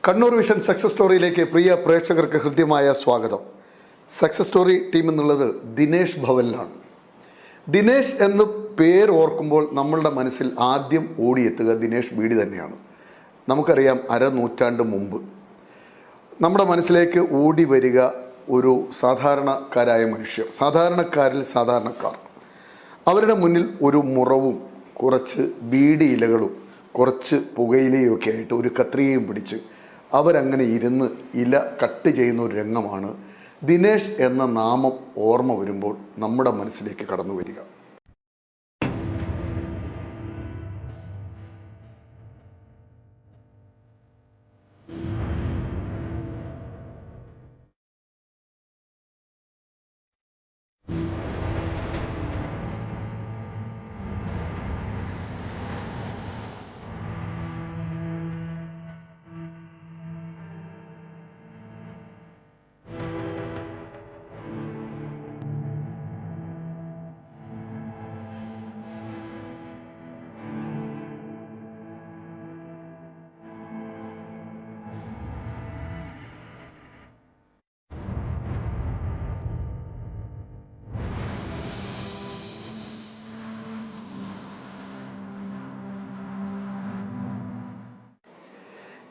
Kannur vision success സ്റ്റോറിയിലേക്ക് പ്രിയ പ്രേക്ഷകർക്ക് ഹൃദ്യമായ സ്വാഗതം. സക്സസ് സ്റ്റോറി ടീം എന്നുള്ളത് ദിനേശ് ഭവനിലാണ്. ദിനേശ് എന്ന് പേര് ഓർക്കുമ്പോൾ നമ്മളുടെ മനസ്സിൽ ആദ്യം ഓടിയെത്തുക ദിനേശ് ബീഡി തന്നെയാണ്. നമുക്കറിയാം, അരനൂറ്റാണ്ട് മുമ്പ് നമ്മുടെ മനസ്സിലേക്ക് ഓടി വരിക ഒരു സാധാരണക്കാരായ മനുഷ്യർ, സാധാരണക്കാരിൽ സാധാരണക്കാർ. അവരുടെ മുന്നിൽ ഒരു മുറവും കുറച്ച് ബീഡി ഇലകളും കുറച്ച് പുകയിലയും ഒക്കെ ആയിട്ട് ഒരു കത്രികയും പിടിച്ച് അവരങ്ങനെ ഇരുന്ന് ഇല കട്ട് ചെയ്യുന്ന ഒരു രംഗമാണ് ദിനേശ് എന്ന നാമം ഓർമ്മ വരുമ്പോൾ നമ്മുടെ മനസ്സിലേക്ക് കടന്നു വരിക.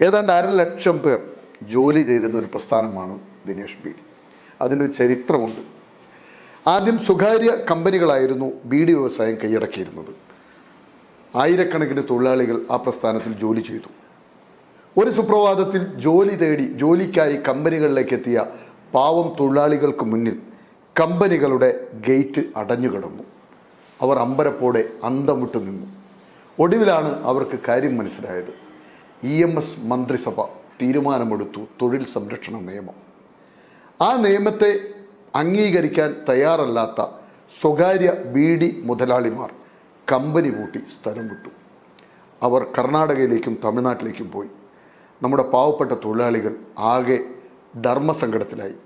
ഏതാണ്ട് 1,00,000 പേർ ജോലി ചെയ്തിരുന്ന ഒരു പ്രസ്ഥാനമാണ് ദിനേശ് ബീഡി. അതിനൊരു ചരിത്രമുണ്ട്. ആദ്യം സ്വകാര്യ കമ്പനികളായിരുന്നു ബീഡി വ്യവസായം കൈയടക്കിയിരുന്നത്. ആയിരക്കണക്കിന് തൊഴിലാളികൾ ആ പ്രസ്ഥാനത്തിൽ ജോലി ചെയ്തു. ഒരു സുപ്രഭാതത്തിൽ ജോലി തേടി ജോലിക്കായി കമ്പനികളിലേക്ക് എത്തിയ പാവം തൊഴിലാളികൾക്ക് മുന്നിൽ കമ്പനികളുടെ ഗേറ്റ് അടഞ്ഞുകിടന്നു. അവർ അമ്പരപ്പോടെ അന്തം വിട്ടു നിന്നു. ഒടുവിലാണ് അവർക്ക് കാര്യം മനസ്സിലായത്. EMS മന്ത്രിസഭ തീരുമാനമെടുത്തു, തൊഴിൽ സംരക്ഷണ നിയമം. ആ നിയമത്തെ അംഗീകരിക്കാൻ തയ്യാറല്ലാത്ത സ്വകാര്യ ബീഡി മുതലാളിമാർ കമ്പനി പൂട്ടി സ്ഥലം വിട്ടു. അവർ കർണാടകയിലേക്കും തമിഴ്നാട്ടിലേക്കും പോയി. നമ്മുടെ പാവപ്പെട്ട തൊഴിലാളികൾ ആകെ ധർമ്മസങ്കടത്തിലായി.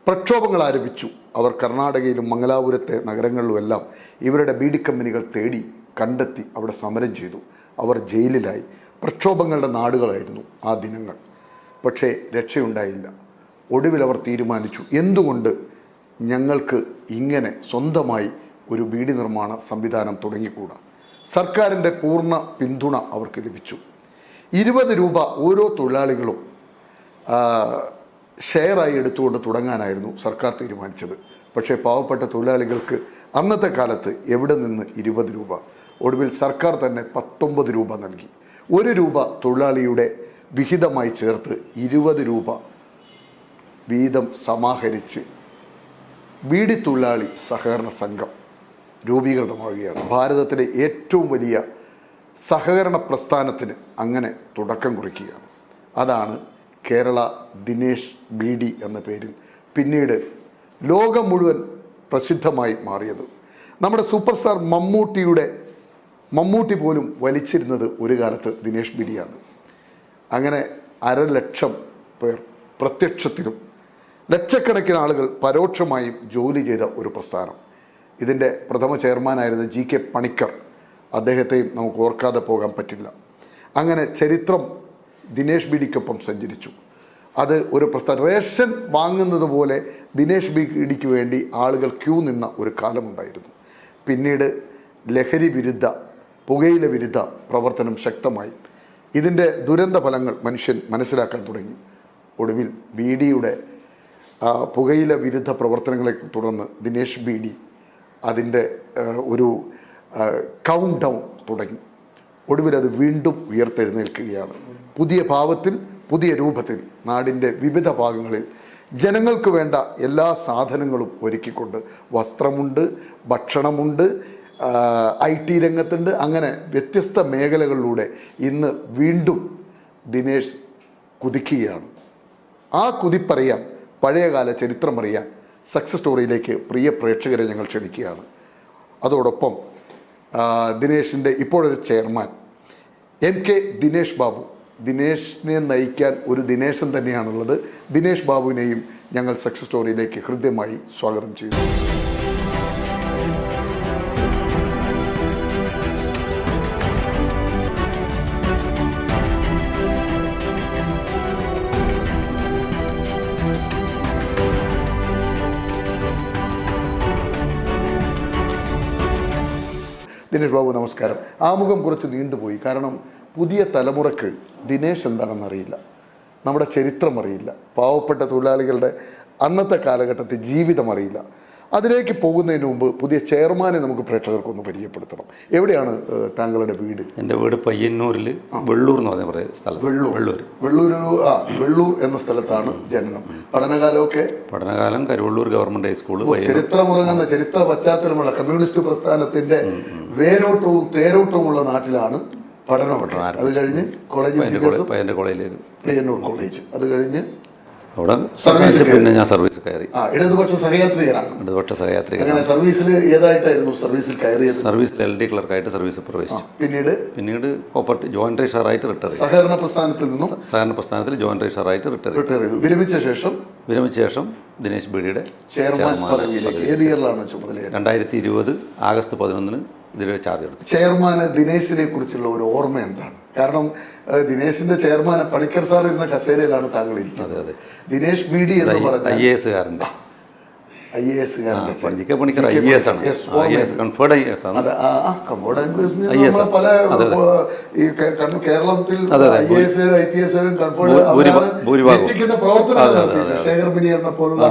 പ്രക്ഷോഭങ്ങൾ ആരംഭിച്ചു. അവർ കർണാടകയിലും മംഗലാപുരത്തെ നഗരങ്ങളിലുമെല്ലാം ഇവരുടെ ബീഡി കമ്പനികൾ തേടി കണ്ടെത്തി അവിടെ സമരം ചെയ്തു. അവർ ജയിലിലായി. പ്രക്ഷോഭങ്ങളുടെ നാടുകളായിരുന്നു ആ ദിനങ്ങൾ. പക്ഷേ രക്ഷയുണ്ടായില്ല. ഒടുവിൽ അവർ തീരുമാനിച്ചു, എന്തുകൊണ്ട് ഞങ്ങൾക്ക് ഇങ്ങനെ സ്വന്തമായി ഒരു ബീഡി നിർമ്മാണ സംവിധാനം തുടങ്ങിക്കൂടാ. സർക്കാരിൻ്റെ പൂർണ്ണ പിന്തുണ അവർക്ക് ലഭിച്ചു. 20 രൂപ ഓരോ തൊഴിലാളികളും ഷെയറായി എടുത്തുകൊണ്ട് തുടങ്ങാനായിരുന്നു സർക്കാർ തീരുമാനിച്ചത്. പക്ഷേ പാവപ്പെട്ട തൊഴിലാളികൾക്ക് അന്നത്തെ കാലത്ത് എവിടെ നിന്ന് 20 രൂപ? ഒടുവിൽ സർക്കാർ തന്നെ 19 രൂപ നൽകി. 1 രൂപ തൊഴിലാളിയുടെ വിഹിതമായി ചേർത്ത് 20 രൂപ വീതം സമാഹരിച്ച് ബീഡി തൊഴിലാളി സഹകരണ സംഘം രൂപീകൃതമാവുകയാണ്. ഭാരതത്തിലെ ഏറ്റവും വലിയ സഹകരണ പ്രസ്ഥാനത്തിന് അങ്ങനെ തുടക്കം കുറിക്കുകയാണ്. അതാണ് കേരള ദിനേശ് ബീഡി എന്ന പേരിൽ പിന്നീട് ലോകം മുഴുവൻ പ്രസിദ്ധമായി മാറിയത്. നമ്മുടെ സൂപ്പർ സ്റ്റാർ മമ്മൂട്ടി പോലും വലിച്ചിരുന്നത് ഒരു കാലത്ത് ദിനേശ് ബീഡിയാണ്. അങ്ങനെ 1,00,000 പേർ പ്രത്യക്ഷത്തിലും ലക്ഷക്കണക്കിന് ആളുകൾ പരോക്ഷമായും ജോലി ചെയ്ത ഒരു പ്രസ്ഥാനം. ഇതിൻ്റെ പ്രഥമ ചെയർമാനായിരുന്ന GK പണിക്കർ, അദ്ദേഹത്തെയും നമുക്ക് ഓർക്കാതെ പോകാൻ പറ്റില്ല. അങ്ങനെ ചരിത്രം ദിനേശ് ബീഡിക്കൊപ്പം സഞ്ചരിച്ചു. അത് ഒരു പ്രസ്ഥാനം. റേഷൻ വാങ്ങുന്നത് പോലെ ദിനേശ് ബീഡിക്ക് വേണ്ടി ആളുകൾ ക്യൂ നിന്ന ഒരു കാലമുണ്ടായിരുന്നു. പിന്നീട് ലഹരി വിരുദ്ധ, പുകയില വിരുദ്ധ പ്രവർത്തനം ശക്തമായി. ഇതിൻ്റെ ദുരന്ത ഫലങ്ങൾ മനുഷ്യൻ മനസ്സിലാക്കാൻ തുടങ്ങി. ഒടുവിൽ ബീഡിയുടെ പുകയില വിരുദ്ധ പ്രവർത്തനങ്ങളെ തുടർന്ന് ദിനേശ് ബീഡി അതിൻ്റെ ഒരു കൗണ്ട് ഡൗൺ തുടങ്ങി. ഒടുവിൽ അത് വീണ്ടും ഉയർത്തെഴുന്നേൽക്കുകയാണ്. പുതിയ ഭാവത്തിൽ, പുതിയ രൂപത്തിൽ നാടിൻ്റെ വിവിധ ഭാഗങ്ങളിൽ ജനങ്ങൾക്ക് വേണ്ട എല്ലാ സാധനങ്ങളും ഒരുക്കിക്കൊണ്ട് വസ്ത്രമുണ്ട്, ഭക്ഷണമുണ്ട്, IT രംഗത്തുണ്ട്. അങ്ങനെ വ്യത്യസ്ത മേഖലകളിലൂടെ ഇന്ന് വീണ്ടും ദിനേശ് കുതിക്കുകയാണ്. ആ കുതിപ്പറിയാൻ, പഴയകാല ചരിത്രമറിയാൻ സക്സസ് സ്റ്റോറിയിലേക്ക് പ്രിയ പ്രേക്ഷകരെ ഞങ്ങൾ ക്ഷണിക്കുകയാണ്. അതോടൊപ്പം ദിനേശിൻ്റെ ഇപ്പോഴൊരു ചെയർമാൻ MK ദിനേശ് ബാബു, ദിനേശിനെ നയിക്കാൻ ഒരു ദിനേശൻ തന്നെയാണുള്ളത്. ദിനേശ് ബാബുവിനെയും ഞങ്ങൾ സക്സസ് സ്റ്റോറിയിലേക്ക് ഹൃദ്യമായി സ്വാഗതം ചെയ്യുന്നു. ദിനേഷ് ബാബു നമസ്കാരം. ആമുഖം കുറച്ച് നീണ്ടുപോയി. കാരണം പുതിയ തലമുറക്ക് ദിനേഷ് എന്താണെന്ന് അറിയില്ല, നമ്മുടെ ചരിത്രം അറിയില്ല, പാവപ്പെട്ട തൊഴിലാളികളുടെ അന്നത്തെ കാലഘട്ടത്തിൽ ജീവിതം അറിയില്ല. അതിലേക്ക് പോകുന്നതിന് മുമ്പ് പുതിയ ചെയർമാനെ നമുക്ക് പ്രേക്ഷകർക്കൊന്ന് പരിചയപ്പെടുത്തണം. എവിടെയാണ് താങ്കളുടെ വീട്? എൻ്റെ വീട് പയ്യന്നൂരിൽ വെള്ളൂർ എന്ന് പറഞ്ഞ സ്ഥലം. വെള്ളൂർ എന്ന സ്ഥലത്താണ് ജനനം. പഠനകാലം കരുവള്ളൂർ ഗവൺമെന്റ് ഹൈസ്കൂൾ. ചരിത്രമുറങ്ങുന്ന ചരിത്ര പശ്ചാത്തലമുള്ള കമ്മ്യൂണിസ്റ്റ് പ്രസ്ഥാനത്തിന്റെ വേരോട്ടവും തേരോട്ടവുമുള്ള നാട്ടിലാണ് പഠനം. അത് കഴിഞ്ഞ് പയ്യന്നൂർ കോളേജ്, അത് കഴിഞ്ഞ് അവിടെ പിന്നെ ഞാൻ സർവീസ് കയറി. ഇടതുപക്ഷ സഹയാത്രികനാണ്. സർവീസിൽ ഏതായിട്ടായിരുന്നു സർവീസിൽ കയറിയത്? സർവീസിൽ LD ക്ലർക്കായിട്ട് സർവീസ് പ്രവേശിച്ചു. പിന്നീട് കോപ്പറേറ്റീവ് ജോയിന്റ് രജിസ്ട്രാറായിട്ട് റിട്ടയർ ചെയ്തു. സഹകരണ പ്രസ്ഥാനത്തിൽ ജോയിന്റ് രജിസ്ട്രാറായിട്ട് റിട്ടയർ ചെയ്തു. വിരമിച്ച ശേഷം ദിനേശ് ബീഡിയുടെ ചെയർമാൻ 2020 ആഗസ്റ്റ് 11 ഇതിന്റെ ചാർജ് എടുത്തു. ചെയർമാന് ദിനേശിനെ കുറിച്ചുള്ള ഒരു ഓർമ്മ എന്താണ്? കാരണം ദിനേശിന്റെ ചെയർമാൻ പണിക്കർ സാർ ഇരുന്ന കസേരയിലാണ് താങ്കൾ ഇരിക്കുന്നത്. ദിനേശ് ബീഡി എന്ന് പറഞ്ഞ IAS പണിക്കർ IAS ആണ്. കേരളത്തിൽ പ്രവർത്തനം പോലുള്ള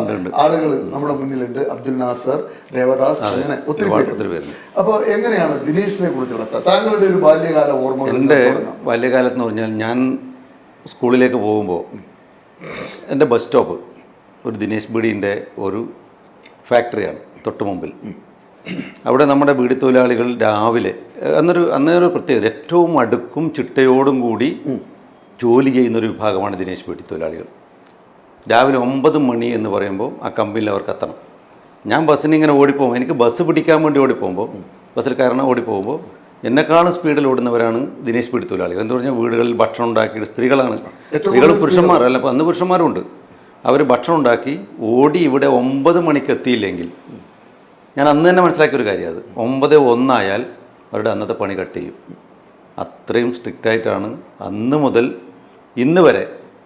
ആളുകൾ നമ്മുടെ മുന്നിലുണ്ട്. അബ്ദുൽ നാസർ, ദേവദാസ്, അങ്ങനെ ഒത്തിരി പേര്. അപ്പൊ എങ്ങനെയാണ് ദിനേശിനെ കുറിച്ചുള്ള താങ്കളുടെ ഒരു ബാല്യകാല ഓർമ്മ? എൻ്റെ ബാല്യകാലത്ത് എന്ന് പറഞ്ഞാൽ ഞാൻ സ്കൂളിലേക്ക് പോകുമ്പോൾ എൻ്റെ ബസ് സ്റ്റോപ്പ് ഒരു ദിനേശ് ബീഡിൻ്റെ ഒരു ഫാക്ടറിയാണ് തൊട്ട് മുമ്പിൽ. അവിടെ നമ്മുടെ ബീഡി തൊഴിലാളികൾ രാവിലെ അന്നേരം പ്രത്യേകത, ഏറ്റവും അടുക്കും ചിട്ടയോടും കൂടി ജോലി ചെയ്യുന്നൊരു വിഭാഗമാണ് ദിനേശ് ബീഡി തൊഴിലാളികൾ. രാവിലെ 9 മണി എന്ന് പറയുമ്പോൾ ആ കമ്പനിയിൽ അവർക്ക് എത്തണം. ഞാൻ ബസ്സിന് ഇങ്ങനെ ഓടിപ്പോകുമ്പോൾ, എനിക്ക് ബസ് പിടിക്കാൻ വേണ്ടി ഓടിപ്പോകുമ്പോൾ, ബസ്സിൽ കയറണം ഓടിപ്പോകുമ്പോൾ എന്നെക്കാളും സ്പീഡിൽ ഓടുന്നവരാണ് ദിനേശ് ബീഡി തൊഴിലാളികൾ. എന്ന് പറഞ്ഞാൽ വീടുകളിൽ ഭക്ഷണം ഉണ്ടാക്കിയിട്ട് സ്ത്രീകൾ പുരുഷന്മാരല്ല, അപ്പോൾ അന്ന് പുരുഷന്മാരുണ്ട്. അവർ ഭക്ഷണം ഉണ്ടാക്കി ഓടി ഇവിടെ 9 മണിക്ക് എത്തിയില്ലെങ്കിൽ, ഞാൻ അന്ന് തന്നെ മനസ്സിലാക്കിയൊരു കാര്യം, അത് 9:01 ആയാൽ അവരുടെ അന്നത്തെ പണി കട്ട് ചെയ്യും. അത്രയും സ്ട്രിക്റ്റായിട്ടാണ് അന്ന് മുതൽ ഇന്ന് വരെ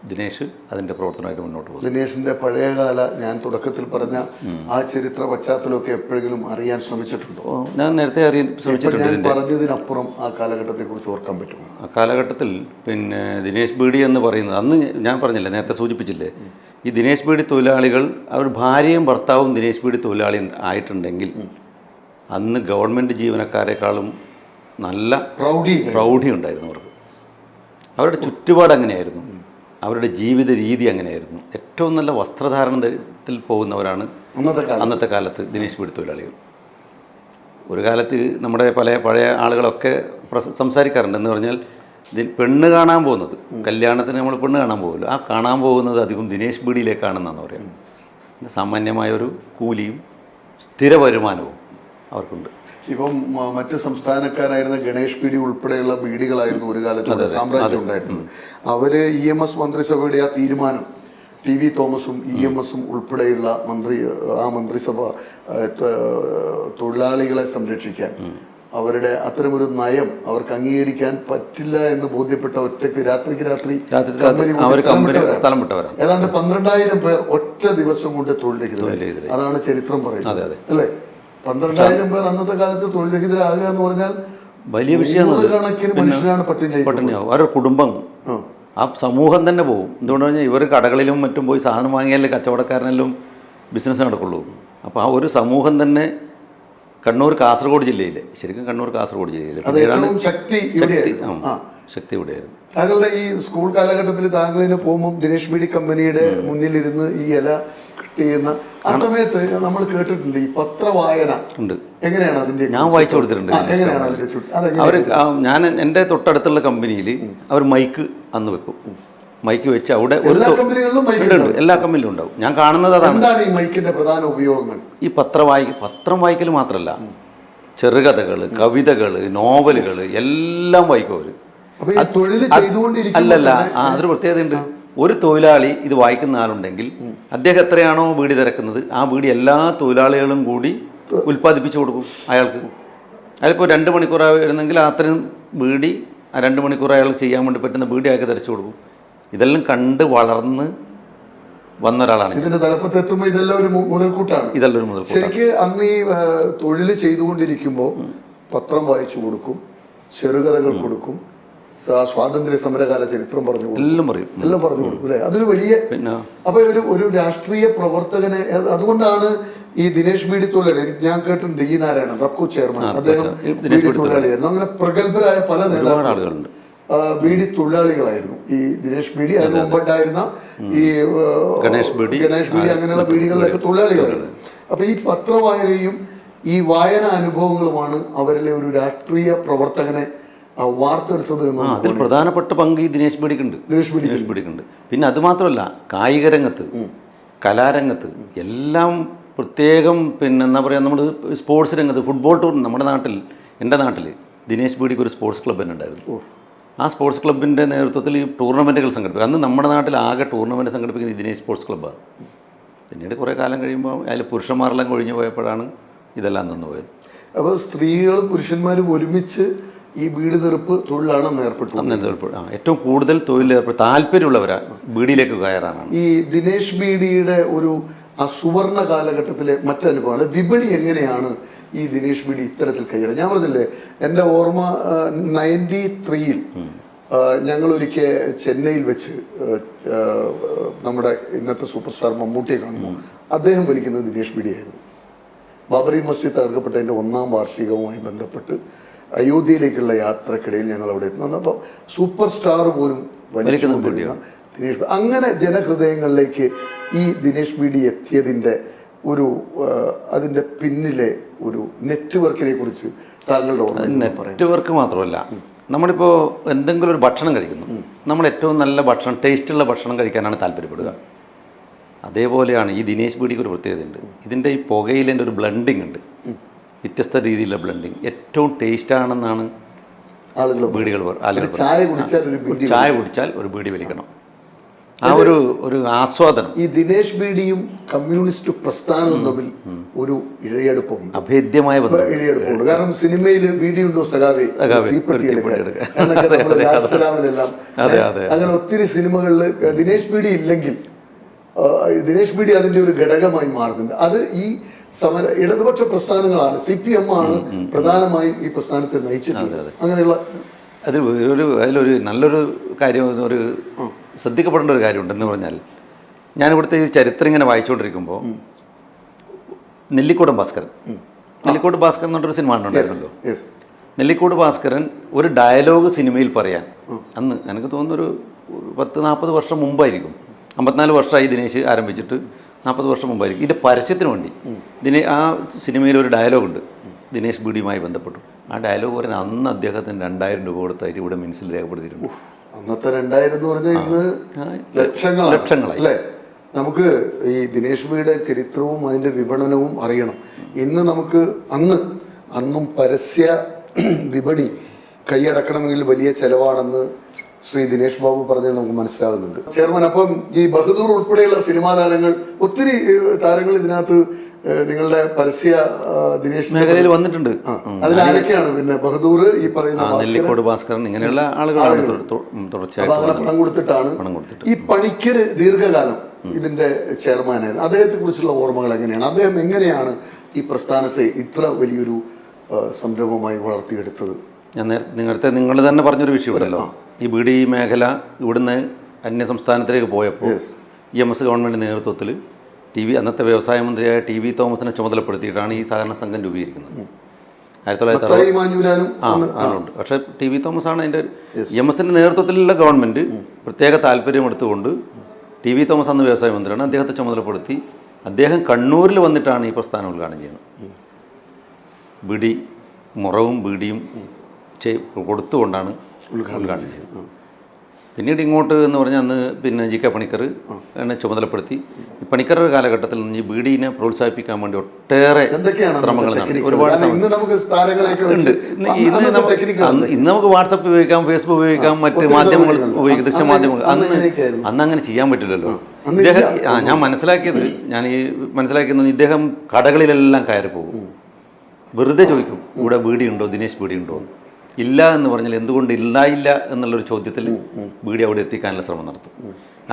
ദിനേശ് അതിൻ്റെ പ്രവർത്തനമായിട്ട് മുന്നോട്ട് പോകും. ദിനേഷിൻ്റെ പഴയകാല, ഞാൻ തുടക്കത്തിൽ പറഞ്ഞ ആ ചരിത്ര പശ്ചാത്തലമൊക്കെ എപ്പോഴെങ്കിലും അറിയാൻ ശ്രമിച്ചിട്ടുണ്ടോ? ഞാൻ നേരത്തെ അറിയാൻ ശ്രമിച്ചിട്ടുണ്ട്. പറഞ്ഞതിനപ്പുറം ആ കാലഘട്ടത്തെക്കുറിച്ച് ഓർക്കാൻ പറ്റുമോ? ആ കാലഘട്ടത്തിൽ പിന്നെ ദിനേശ് ബീഡി എന്ന് പറയുന്നത്, അന്ന് ഞാൻ പറഞ്ഞില്ലേ, നേരത്തെ സൂചിപ്പിച്ചില്ലേ, ഈ ദിനേശ് ബീഡി തൊഴിലാളികൾ അവർ ഭാര്യയും ഭർത്താവും ദിനേശ് ബീഡി തൊഴിലാളി ആയിട്ടുണ്ടെങ്കിൽ അന്ന് ഗവൺമെൻറ് ജീവനക്കാരെക്കാളും നല്ല പ്രൗഢി ഉണ്ടായിരുന്നു അവർക്ക്. അവരുടെ ചുറ്റുപാട് അങ്ങനെയായിരുന്നു, അവരുടെ ജീവിത രീതി അങ്ങനെയായിരുന്നു. ഏറ്റവും നല്ല വസ്ത്രധാരണത്തിൽ പോകുന്നവരാണ് അന്നത്തെ കാലത്ത് ദിനേശ് ബീഡി തൊഴിലാളികൾ. ഒരു കാലത്ത് നമ്മുടെ പഴയ ആളുകളൊക്കെ സംസാരിക്കാറുണ്ട്. എന്ന് പറഞ്ഞാൽ പെണ്ണ് കാണാൻ പോകുന്നത്, കല്യാണത്തിന് നമ്മൾ പെണ്ണ് കാണാൻ പോകുമല്ലോ, ആ കാണാൻ പോകുന്നത് അധികം ദിനേശ് ബീഡിയിലേക്കാണെന്നാണ് പറയാം. സാമാന്യമായൊരു കൂലിയും സ്ഥിര വരുമാനവും അവർക്കുണ്ട്. ഇപ്പം മറ്റ് സംസ്ഥാനക്കാരായിരുന്ന ഗണേഷ് ബീഡി ഉൾപ്പെടെയുള്ള ബീഡികളായിരുന്നു ഒരു കാലത്ത് സാമ്രാജ്യം ഉണ്ടായിരുന്നത്. അവര് EMS മന്ത്രിസഭയുടെ ആ തീരുമാനം, TV തോമസും EMSും ഉൾപ്പെടെയുള്ള മന്ത്രിസഭ തൊഴിലാളികളെ സംരക്ഷിക്കാൻ, അവരുടെ അത്തരമൊരു നയം അവർക്ക് അംഗീകരിക്കാൻ പറ്റില്ല എന്ന് ബോധ്യപ്പെട്ട ഒറ്റയ്ക്ക് രാത്രിക്ക് രാത്രി സ്ഥലം വിട്ടവരാണ്. ഏതാണ്ട് 12,000 പേർ ഒറ്റ ദിവസം കൊണ്ട് തൊഴിൽരഹിതരായി. അതാണ് ചരിത്രം പറയുന്നത്, അല്ലേ? 12,000 പേർ അന്നത്തെ കാലത്ത് തൊഴിൽരഹിതരാകുക എന്ന് പറഞ്ഞാൽ വലിയ വിഷയമാണ്. കണക്കിന് മനുഷ്യരാണ് പട്ടിണിയാവും. അവരുടെ കുടുംബം, ആ സമൂഹം തന്നെ പോകും. എന്തുകൊണ്ട് പറഞ്ഞാൽ ഇവർ കടകളിലും മറ്റും പോയി സാധനം വാങ്ങിയാലേ കച്ചവടക്കാരനെല്ലാം ബിസിനസ് നടക്കുള്ളൂ. അപ്പോൾ ആ ഒരു സമൂഹം തന്നെ കാസർഗോഡ് ജില്ലയിലെ, ശരിക്കും കാസർഗോഡ് ജില്ലയിലെ ശക്തി ഇവിടെയായിരുന്നു. താങ്കളുടെ ഈ സ്കൂൾ കാലഘട്ടത്തിൽ താങ്കളിന് പോകുമ്പോൾ ദിനേശ് ബീഡി കമ്പനിയുടെ മുന്നിലിരുന്ന് ഈ ഇല കട്ട് ചെയ്യുന്ന ആ സമയത്ത് നമ്മൾ കേട്ടിട്ടുണ്ട് ഈ പത്രവായന ഉണ്ട്. എങ്ങനെയാണ് അതിന്റെ? ഞാൻ വായിച്ചു കൊടുത്തിട്ടുണ്ട്. ഞാൻ എൻ്റെ തൊട്ടടുത്തുള്ള കമ്പനിയിൽ അവർ മൈക്ക് അന്ന് വെക്കും. മൈക്ക് വെച്ച് അവിടെ എല്ലാ കമ്പനിയിലും ഉണ്ടാവും. ഞാൻ കാണുന്നത് അതാണ്. ഈ മൈക്കിന്റെ പ്രധാന ഉപയോഗങ്ങൾ ഈ പത്രം വായിക്കൽ മാത്രമല്ല, ചെറുകഥകൾ, കവിതകൾ, നോവലുകൾ എല്ലാം വായിക്കും അവർ. അല്ലല്ല, അതൊരു പ്രത്യേകതയുണ്ട്. ഒരു തൊഴിലാളി ഇത് വായിക്കുന്ന ആളുണ്ടെങ്കിൽ അദ്ദേഹം എത്രയാണോ ബീഡി തിരക്കുന്നത് ആ ബീഡി എല്ലാ തൊഴിലാളികളും കൂടി ഉൽപ്പാദിപ്പിച്ചു കൊടുക്കും അയാൾക്ക്. അതിലിപ്പോൾ 2 മണിക്കൂറായിരുന്നെങ്കിൽ അത്രയും ബീഡി ആ 2 മണിക്കൂർ അയാൾക്ക് ചെയ്യാൻ വേണ്ടി പറ്റുന്ന ബീഡി അയാൾക്ക് തിരച്ചു കൊടുക്കും. ഇതെല്ലാം കണ്ട് വളർന്ന് വന്ന ഒരാളാണ്. ഇതിന്റെ തലപ്പത്തെത്തുമ്പോൾ ഇതെല്ലാം ഒരു മുതൽക്കൂട്ടാണ്. ഇതെല്ലാം ഒരു മുതൽക്കൂട്ട്. ശരിക്ക് അന്ന് ഈ തൊഴിൽ ചെയ്തുകൊണ്ടിരിക്കുമ്പോൾ പത്രം വായിച്ചു കൊടുക്കും, ചെറുകഥകൾ കൊടുക്കും, സ്വാതന്ത്ര്യ സമരകാല ചരിത്രം പറഞ്ഞു കൊടുക്കും, എല്ലാം പറയും. എല്ലാം പറഞ്ഞു കൊടുക്കും അല്ലേ? അതൊരു വലിയ അപ്പൊ ഒരു രാഷ്ട്രീയ പ്രവർത്തകനെ, അതുകൊണ്ടാണ് ഈ ദിനേശ് ബീഡി തൊഴിലാളി, ഞാൻ കേട്ടിട്ടുണ്ട് ഈ നാരായണൻ റബ്കോ ചെയർമാൻ, അദ്ദേഹം ബീഡി തൊഴിലാളിയായിരുന്നു. അങ്ങനെ പ്രഗത്ഭരായ പല നേതാക്കളുണ്ട് ബീഡി തൊഴിലാളികളായിരുന്നു. ഈ ദിനേശ് ബീഡി, അതിന് മുമ്പുണ്ടായിരുന്ന ഈ ഗണേഷ് ബീഡി, അങ്ങനെയുള്ള ബീഡികളിലൊക്കെ തൊഴിലാളികളായിരുന്നു. അപ്പൊ ഈ പത്രവായനയും ഈ വായന അനുഭവങ്ങളുമാണ് അവരിലെ ഒരു രാഷ്ട്രീയ പ്രവർത്തകനെ വാർത്തെടുത്തത്. അതിൽ പ്രധാനപ്പെട്ട പങ്ക് ഈ ദിനേശ് ബീഡിക്കുണ്ട്. പിന്നെ അത് മാത്രമല്ല, കായിക രംഗത്ത്, കലാരംഗത്ത് എല്ലാം പ്രത്യേകം. പിന്നെ എന്താ പറയുക, നമ്മൾ സ്പോർട്സ് രംഗത്ത് ഫുട്ബോൾ ടൂർ, നമ്മുടെ നാട്ടിൽ, എൻ്റെ നാട്ടിൽ ദിനേശ് ബീഡിക്ക് ഒരു സ്പോർട്സ് ക്ലബ് തന്നെ ഉണ്ടായിരുന്നു. ആ സ്പോർട്സ് ക്ലബിൻ്റെ നേതൃത്വത്തിൽ ഈ ടൂർണമെൻറ്റുകൾ സംഘടിപ്പിക്കും. അന്ന് നമ്മുടെ നാട്ടിൽ ആകെ ടൂർണമെൻറ്റ് സംഘടിപ്പിക്കുന്നത് ദിനേശ് സ്പോർട്സ് ക്ലബ്ബാണ്. പിന്നീട് കുറേ കാലം കഴിയുമ്പോൾ അതിൽ പുരുഷന്മാരെല്ലാം കൊഴിഞ്ഞു പോയപ്പോഴാണ് ഇതെല്ലാം നിന്ന് പോയത്. അപ്പോൾ സ്ത്രീകളും പുരുഷന്മാരും ഒരുമിച്ച് ഈ ബീഡി തെറുപ്പ് തൊഴിലാണ് ഏർപ്പെട്ടു. ഏറ്റവും കൂടുതൽ തൊഴിലേർപ്പെട്ട് താല്പര്യമുള്ളവരാണ് ബീഡിയിലേക്ക് കയറാനാണ്. ഈ ദിനേശ് ബീഡിയുടെ ഒരു ആ സുവർണ കാലഘട്ടത്തിലെ മറ്റനുഭവമാണ് വിപണി. എങ്ങനെയാണ് ഈ ദിനേശ് ബീഡി ഇത്തരത്തിൽ കൈയ്യട? ഞാൻ പറഞ്ഞില്ലേ, എൻ്റെ ഓർമ്മ 93-ൽ ഞങ്ങളൊരിക്കൽ ചെന്നൈയിൽ വെച്ച് നമ്മുടെ ഇന്നത്തെ സൂപ്പർ സ്റ്റാർ മമ്മൂട്ടിയെ കാണുമ്പോൾ അദ്ദേഹം വലിക്കുന്നത് ദിനേശ് ബീഡിയായിരുന്നു. ബാബറി മസ്ജിദ് തകർക്കപ്പെട്ടതിൻ്റെ 1ാം വാർഷികവുമായി ബന്ധപ്പെട്ട് അയോധ്യയിലേക്കുള്ള യാത്രക്കിടയിൽ ഞങ്ങൾ അവിടെ എത്തുന്നത്. അപ്പോൾ സൂപ്പർ സ്റ്റാർ പോലും വലിക്കുന്ന ദിനേശ് ബീഡി. അങ്ങനെ ജനഹൃദയങ്ങളിലേക്ക് ഈ ദിനേശ് ബീഡി എത്തിയതിൻ്റെ അതിൻ്റെ പിന്നിലെ ഒരു നെറ്റ്വർക്കിനെ കുറിച്ച് താങ്കളുടെ ഓർമ്മ? നെറ്റ്വർക്ക് മാത്രമല്ല, നമ്മളിപ്പോൾ എന്തെങ്കിലും ഒരു ഭക്ഷണം കഴിക്കുന്നു, നമ്മൾ ഏറ്റവും നല്ല ഭക്ഷണം, ടേസ്റ്റുള്ള ഭക്ഷണം കഴിക്കാനാണ് താല്പര്യപ്പെടുക. അതേപോലെയാണ് ഈ ദിനേശ് ബീഡിക്ക് ഒരു പ്രത്യേകതയുണ്ട്. ഇതിൻ്റെ ഈ പുകയിലേൻ്റെ ഒരു ബ്ലെൻഡിങ് ഉണ്ട്, വ്യത്യസ്ത രീതിയിലുള്ള ബ്ലെൻഡിങ്. ഏറ്റവും ടേസ്റ്റാണെന്നാണ് ചായ കുടിച്ചാൽ ഒരു ബീഡി വലിക്കണം. ആ ഒരു ആസ്വാദനം. ഈ ദിനേശ് ബീഡിയും കമ്മ്യൂണിസ്റ്റ് പ്രസ്ഥാനവും തമ്മിൽ ഒരു ഇഴയെടുപ്പുണ്ട്, അഭേദ്യമായ ഇഴയെടുപ്പുണ്ട്. കാരണം സിനിമയിൽ ബീഡി ഉണ്ടോ സഖാവേ, അങ്ങനെ ഒത്തിരി സിനിമകളിൽ ദിനേശ് ബീഡി ഇല്ലെങ്കിൽ ദിനേശ് ബീഡി അതിന്റെ ഒരു ഘടകമായി മാറുന്നുണ്ട്. അത് ഈ ഇടതുപക്ഷ പ്രസ്ഥാനങ്ങളാണ്, CPM ആണ് പ്രധാനമായും ഈ പ്രസ്ഥാനത്തെ നയിച്ചിട്ടുള്ളത്. അങ്ങനെയുള്ള അതിലൊരു നല്ലൊരു കാര്യം, ഒരു ശ്രദ്ധിക്കപ്പെടേണ്ട ഒരു കാര്യമുണ്ടെന്ന് പറഞ്ഞാൽ, ഞാനിവിടുത്തെ ഈ ചരിത്രം ഇങ്ങനെ വായിച്ചുകൊണ്ടിരിക്കുമ്പോൾ നെല്ലിക്കോട് ഭാസ്കരൻ എന്ന് പറഞ്ഞൊരു സിനിമ ഉണ്ടായിരുന്നല്ലോ. നെല്ലിക്കോട് ഭാസ്കരൻ ഒരു ഡയലോഗ് സിനിമയിൽ പറയാൻ, അന്ന് എനിക്ക് തോന്നുന്നൊരു 10-40 വർഷം മുമ്പായിരിക്കും, 54 വർഷമായി ദിനേശ് ആരംഭിച്ചിട്ട്, 40 വർഷം മുമ്പായിരിക്കും. ഇതിൻ്റെ പരസ്യത്തിന് വേണ്ടി ആ സിനിമയിൽ ഒരു ഡയലോഗുണ്ട് ദിനേശ് ബീഡിയുമായി ബന്ധപ്പെട്ടു. ആ ഡയലോഗ് പറയാൻ അന്ന് അദ്ദേഹത്തിന് 2000 രൂപ കൊടുത്തായിട്ട് ഇവിടെ മിനിസിൽ രേഖപ്പെടുത്തിയിട്ടുണ്ട്. അന്നത്തെ 2000 എന്ന് പറഞ്ഞാൽ ഇന്ന് ലക്ഷങ്ങളായി അല്ലേ? നമുക്ക് ഈ ദിനേശ് ബീഡിയുടെ ചരിത്രവും അതിൻ്റെ വിപണനവും അറിയണം. ഇന്ന് നമുക്ക് അന്നും പരസ്യ വിപണി കൈയടക്കണമെങ്കിൽ വലിയ ചെലവാണെന്ന് ശ്രീ ദിനേശ് ബാബു പറഞ്ഞത് നമുക്ക് മനസ്സിലാകുന്നുണ്ട്. ചെയർമാൻ, അപ്പം ഈ ബഹദൂർ ഉൾപ്പെടെയുള്ള സിനിമാ താരങ്ങൾ, ഒത്തിരി താരങ്ങൾ ഇതിനകത്ത് നിങ്ങളുടെ പരസ്യ ദിനേശ് മേഖലയിൽ വന്നിട്ടുണ്ട്. അതിലാരൊക്കെയാണ്? പിന്നെ ബഹദൂർ, ഈ പറയുന്ന നെല്ലിക്കോട് ഭാസ്കരൻ, ഇങ്ങനെയുള്ള ആളുകളാണ് തുടർച്ചയായിട്ട് പണം കൊടുത്തിട്ടാണ്. ഈ പണിക്കർ ദീർഘകാലം ഇതിന്റെ ചെയർമാനായിരുന്നു. അദ്ദേഹത്തെ കുറിച്ചുള്ള ഓർമ്മകൾ എങ്ങനെയാണ്? അദ്ദേഹം എങ്ങനെയാണ് ഈ പ്രസ്ഥാനത്തെ ഇത്ര വലിയൊരു സംരംഭമായി വളർത്തിയെടുത്തത്? ഞാൻ നേരത്തെ നിങ്ങൾ തന്നെ പറഞ്ഞൊരു വിഷയമുണ്ടല്ലോ, ഈ ബീഡി മേഖല ഇവിടുന്ന് അന്യ സംസ്ഥാനത്തിലേക്ക് പോയപ്പോൾ EMS ഗവൺമെൻറ് നേതൃത്വത്തിൽ അന്നത്തെ വ്യവസായ മന്ത്രിയായ TV തോമസിനെ ചുമതലപ്പെടുത്തിയിട്ടാണ് ഈ സഹകരണ സംഘം രൂപീകരിക്കുന്നത്. 1960 പക്ഷേ TV തോമസ് ആണ് അതിൻ്റെ EMSൻ്റെ നേതൃത്വത്തിലുള്ള ഗവൺമെൻറ് പ്രത്യേക താല്പര്യമെടുത്തുകൊണ്ട് TV തോമസ് അന്ന് വ്യവസായ മന്ത്രിയാണ്, അദ്ദേഹത്തെ ചുമതലപ്പെടുത്തി അദ്ദേഹം കണ്ണൂരിൽ വന്നിട്ടാണ് ഈ പ്രസ്ഥാനം ഉദ്ഘാടനം ചെയ്യുന്നത്. ബീഡി മുറവും ബീഡിയും കൊടുത്തുകൊണ്ടാണ് ഉദ്ഘാടനം ചെയ്തത്. പിന്നീട് ഇങ്ങോട്ട് എന്ന് പറഞ്ഞാൽ അന്ന് പിന്നെ GK പണിക്കർ എന്നെ ചുമതലപ്പെടുത്തി. ഈ പണിക്കരുടെ കാലഘട്ടത്തിൽ നിന്ന് ഈ ബീഡിനെ പ്രോത്സാഹിപ്പിക്കാൻ വേണ്ടി ഒട്ടേറെ ശ്രമങ്ങൾ നടത്തി. ഒരുപാട് ഇന്ന് നമുക്ക് വാട്സപ്പ് ഉപയോഗിക്കാം, ഫേസ്ബുക്ക് ഉപയോഗിക്കാം, മറ്റ് മാധ്യമങ്ങൾ ഉപയോഗിക്കാം, ദൃശ്യമാധ്യമങ്ങൾ. അന്ന് അങ്ങനെ ചെയ്യാൻ പറ്റില്ലല്ലോ. ഇദ്ദേഹം ഞാൻ മനസ്സിലാക്കിയത് ഇദ്ദേഹം കടകളിലെല്ലാം കയറി പോകും, വെറുതെ ചോദിക്കും, ഇവിടെ ബീഡി ഉണ്ടോ, ദിനേശ് ബീഡി ഉണ്ടോ? ഇല്ല എന്ന് പറഞ്ഞാൽ എന്തുകൊണ്ട് ഇല്ല എന്നുള്ളൊരു ചോദ്യത്തിൽ ബീഡി അവിടെ എത്തിക്കാനുള്ള ശ്രമം നടത്തും.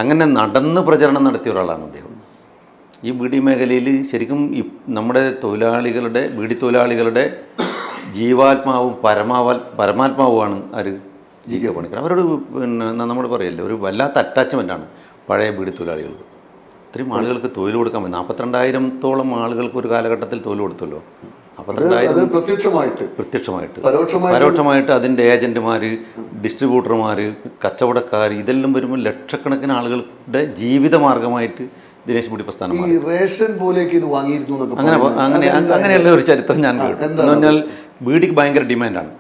അങ്ങനെ നടന്ന് പ്രചരണം നടത്തിയ ഒരാളാണ് അദ്ദേഹം. ഈ ബീഡി മേഖലയിൽ ശരിക്കും നമ്മുടെ ബീഡി തൊഴിലാളികളുടെ ജീവാത്മാവും പരമാത്മാവുമാണ് ആര് ജി കെ പണിക്കർ. അവരോട് പിന്നെ നമ്മൾ പറയല്ലേ, ഒരു വല്ലാത്ത അറ്റാച്ച്മെൻറ്റാണ് പഴയ ബീഡി തൊഴിലാളികൾക്ക്. ഇത്രയും ആളുകൾക്ക് തൊഴിൽ കൊടുക്കാൻ പറ്റും. 42,000-ഓളം ആളുകൾക്ക് ഒരു കാലഘട്ടത്തിൽ തൊഴിൽ കൊടുത്തല്ലോ. 42,000 പ്രത്യക്ഷമായിട്ട്, പരോക്ഷമായിട്ട് അതിൻ്റെ ഏജന്റുമാർ, ഡിസ്ട്രിബ്യൂട്ടർമാർ, കച്ചവടക്കാർ, ഇതെല്ലാം വരുമ്പോൾ ലക്ഷക്കണക്കിന് ആളുകളുടെ ജീവിത മാർഗമായിട്ട് ദിനേശ് ബീഡി പ്രസ്ഥാനം അങ്ങനെയുള്ള ഒരു ചരിത്രം ഞാൻ കേട്ടു. എന്ന് പറഞ്ഞാൽ ബീഡിക്ക് ഭയങ്കര ഡിമാൻഡാണ്.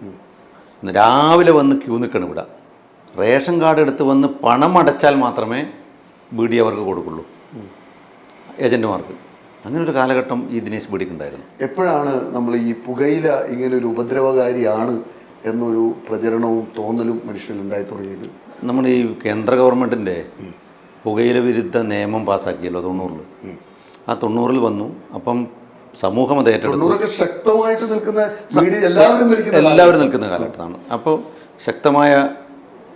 രാവിലെ വന്ന് ക്യൂ നിൽക്കണം ഇവിടെ. റേഷൻ കാർഡ് എടുത്ത് വന്ന് പണം അടച്ചാൽ മാത്രമേ ബീഡി അവർക്ക് കൊടുക്കുള്ളൂ, ഏജന്റുമാർക്ക്. അങ്ങനെ ഒരു കാലഘട്ടം ഈ ദിനേശ് ബീഡിക്ക് ഉണ്ടായിരുന്നു. എപ്പോഴാണ് നമ്മൾ ഈ പുകയില ഇങ്ങനെ ഒരു ഉപദ്രവകാരിയാണ് എന്നൊരു പ്രചരണവും തോന്നലും മനുഷ്യരിൽ ഉണ്ടായി തുടങ്ങിയത്? നമ്മൾ ഈ കേന്ദ്ര ഗവൺമെൻറ്റിൻ്റെ പുകയില വിരുദ്ധ നിയമം പാസ്സാക്കിയല്ലോ 90-ൽ. ആ 90-ൽ വന്നു. അപ്പം സമൂഹം അത് ഏറ്റെടുത്തു. ശക്തമായിട്ട് നിൽക്കുന്ന എല്ലാവരും നിൽക്കുന്ന കാലഘട്ടമാണ്. അപ്പോൾ ശക്തമായ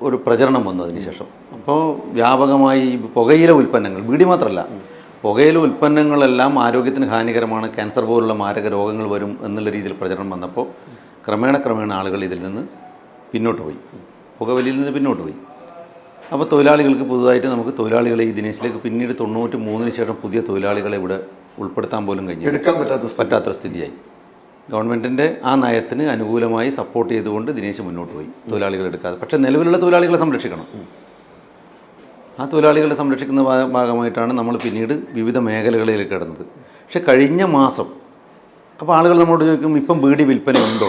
ഒരു പ്രചരണം വന്നു അതിനുശേഷം. അപ്പോൾ വ്യാപകമായി പുകയില ഉൽപ്പന്നങ്ങൾ, ബീഡി മാത്രമല്ല, പുകയില ഉൽപ്പന്നങ്ങളെല്ലാം ആരോഗ്യത്തിന് ഹാനികരമാണ്, ക്യാൻസർ പോലുള്ള മാരക രോഗങ്ങൾ വരും എന്നുള്ള രീതിയിൽ പ്രചരണം വന്നപ്പോൾ ക്രമേണ ആളുകൾ ഇതിൽ നിന്ന് പിന്നോട്ട് പോയി, പുകവലിയിൽ നിന്ന് പിന്നോട്ട് പോയി. അപ്പോൾ തൊഴിലാളികൾക്ക് പുതുതായിട്ട് നമുക്ക് തൊഴിലാളികളെ ഈ ദിനേശിലേക്ക് പിന്നീട് 93-ന് ശേഷം പുതിയ തൊഴിലാളികളെ ഇവിടെ ഉൾപ്പെടുത്താൻ പോലും പറ്റാത്തൊരു സ്ഥിതിയായി. ഗവൺമെൻറ്റിൻ്റെ ആ നയത്തിന് അനുകൂലമായി സപ്പോർട്ട് ചെയ്തുകൊണ്ട് ദിനേശ് മുന്നോട്ട് പോയി, തൊഴിലാളികളെ എടുക്കാതെ. പക്ഷേ നിലവിലുള്ള തൊഴിലാളികളെ സംരക്ഷിക്കണം. ആ തൊഴിലാളികളെ സംരക്ഷിക്കുന്ന ഭാഗമായിട്ടാണ് നമ്മൾ പിന്നീട് വിവിധ മേഖലകളിലേക്ക് കിടന്നത്. പക്ഷെ കഴിഞ്ഞ മാസം അപ്പോൾ ആളുകൾ നമ്മളോട് ചോദിക്കും, ഇപ്പം ബീഡി വിൽപ്പന ഉണ്ടോ?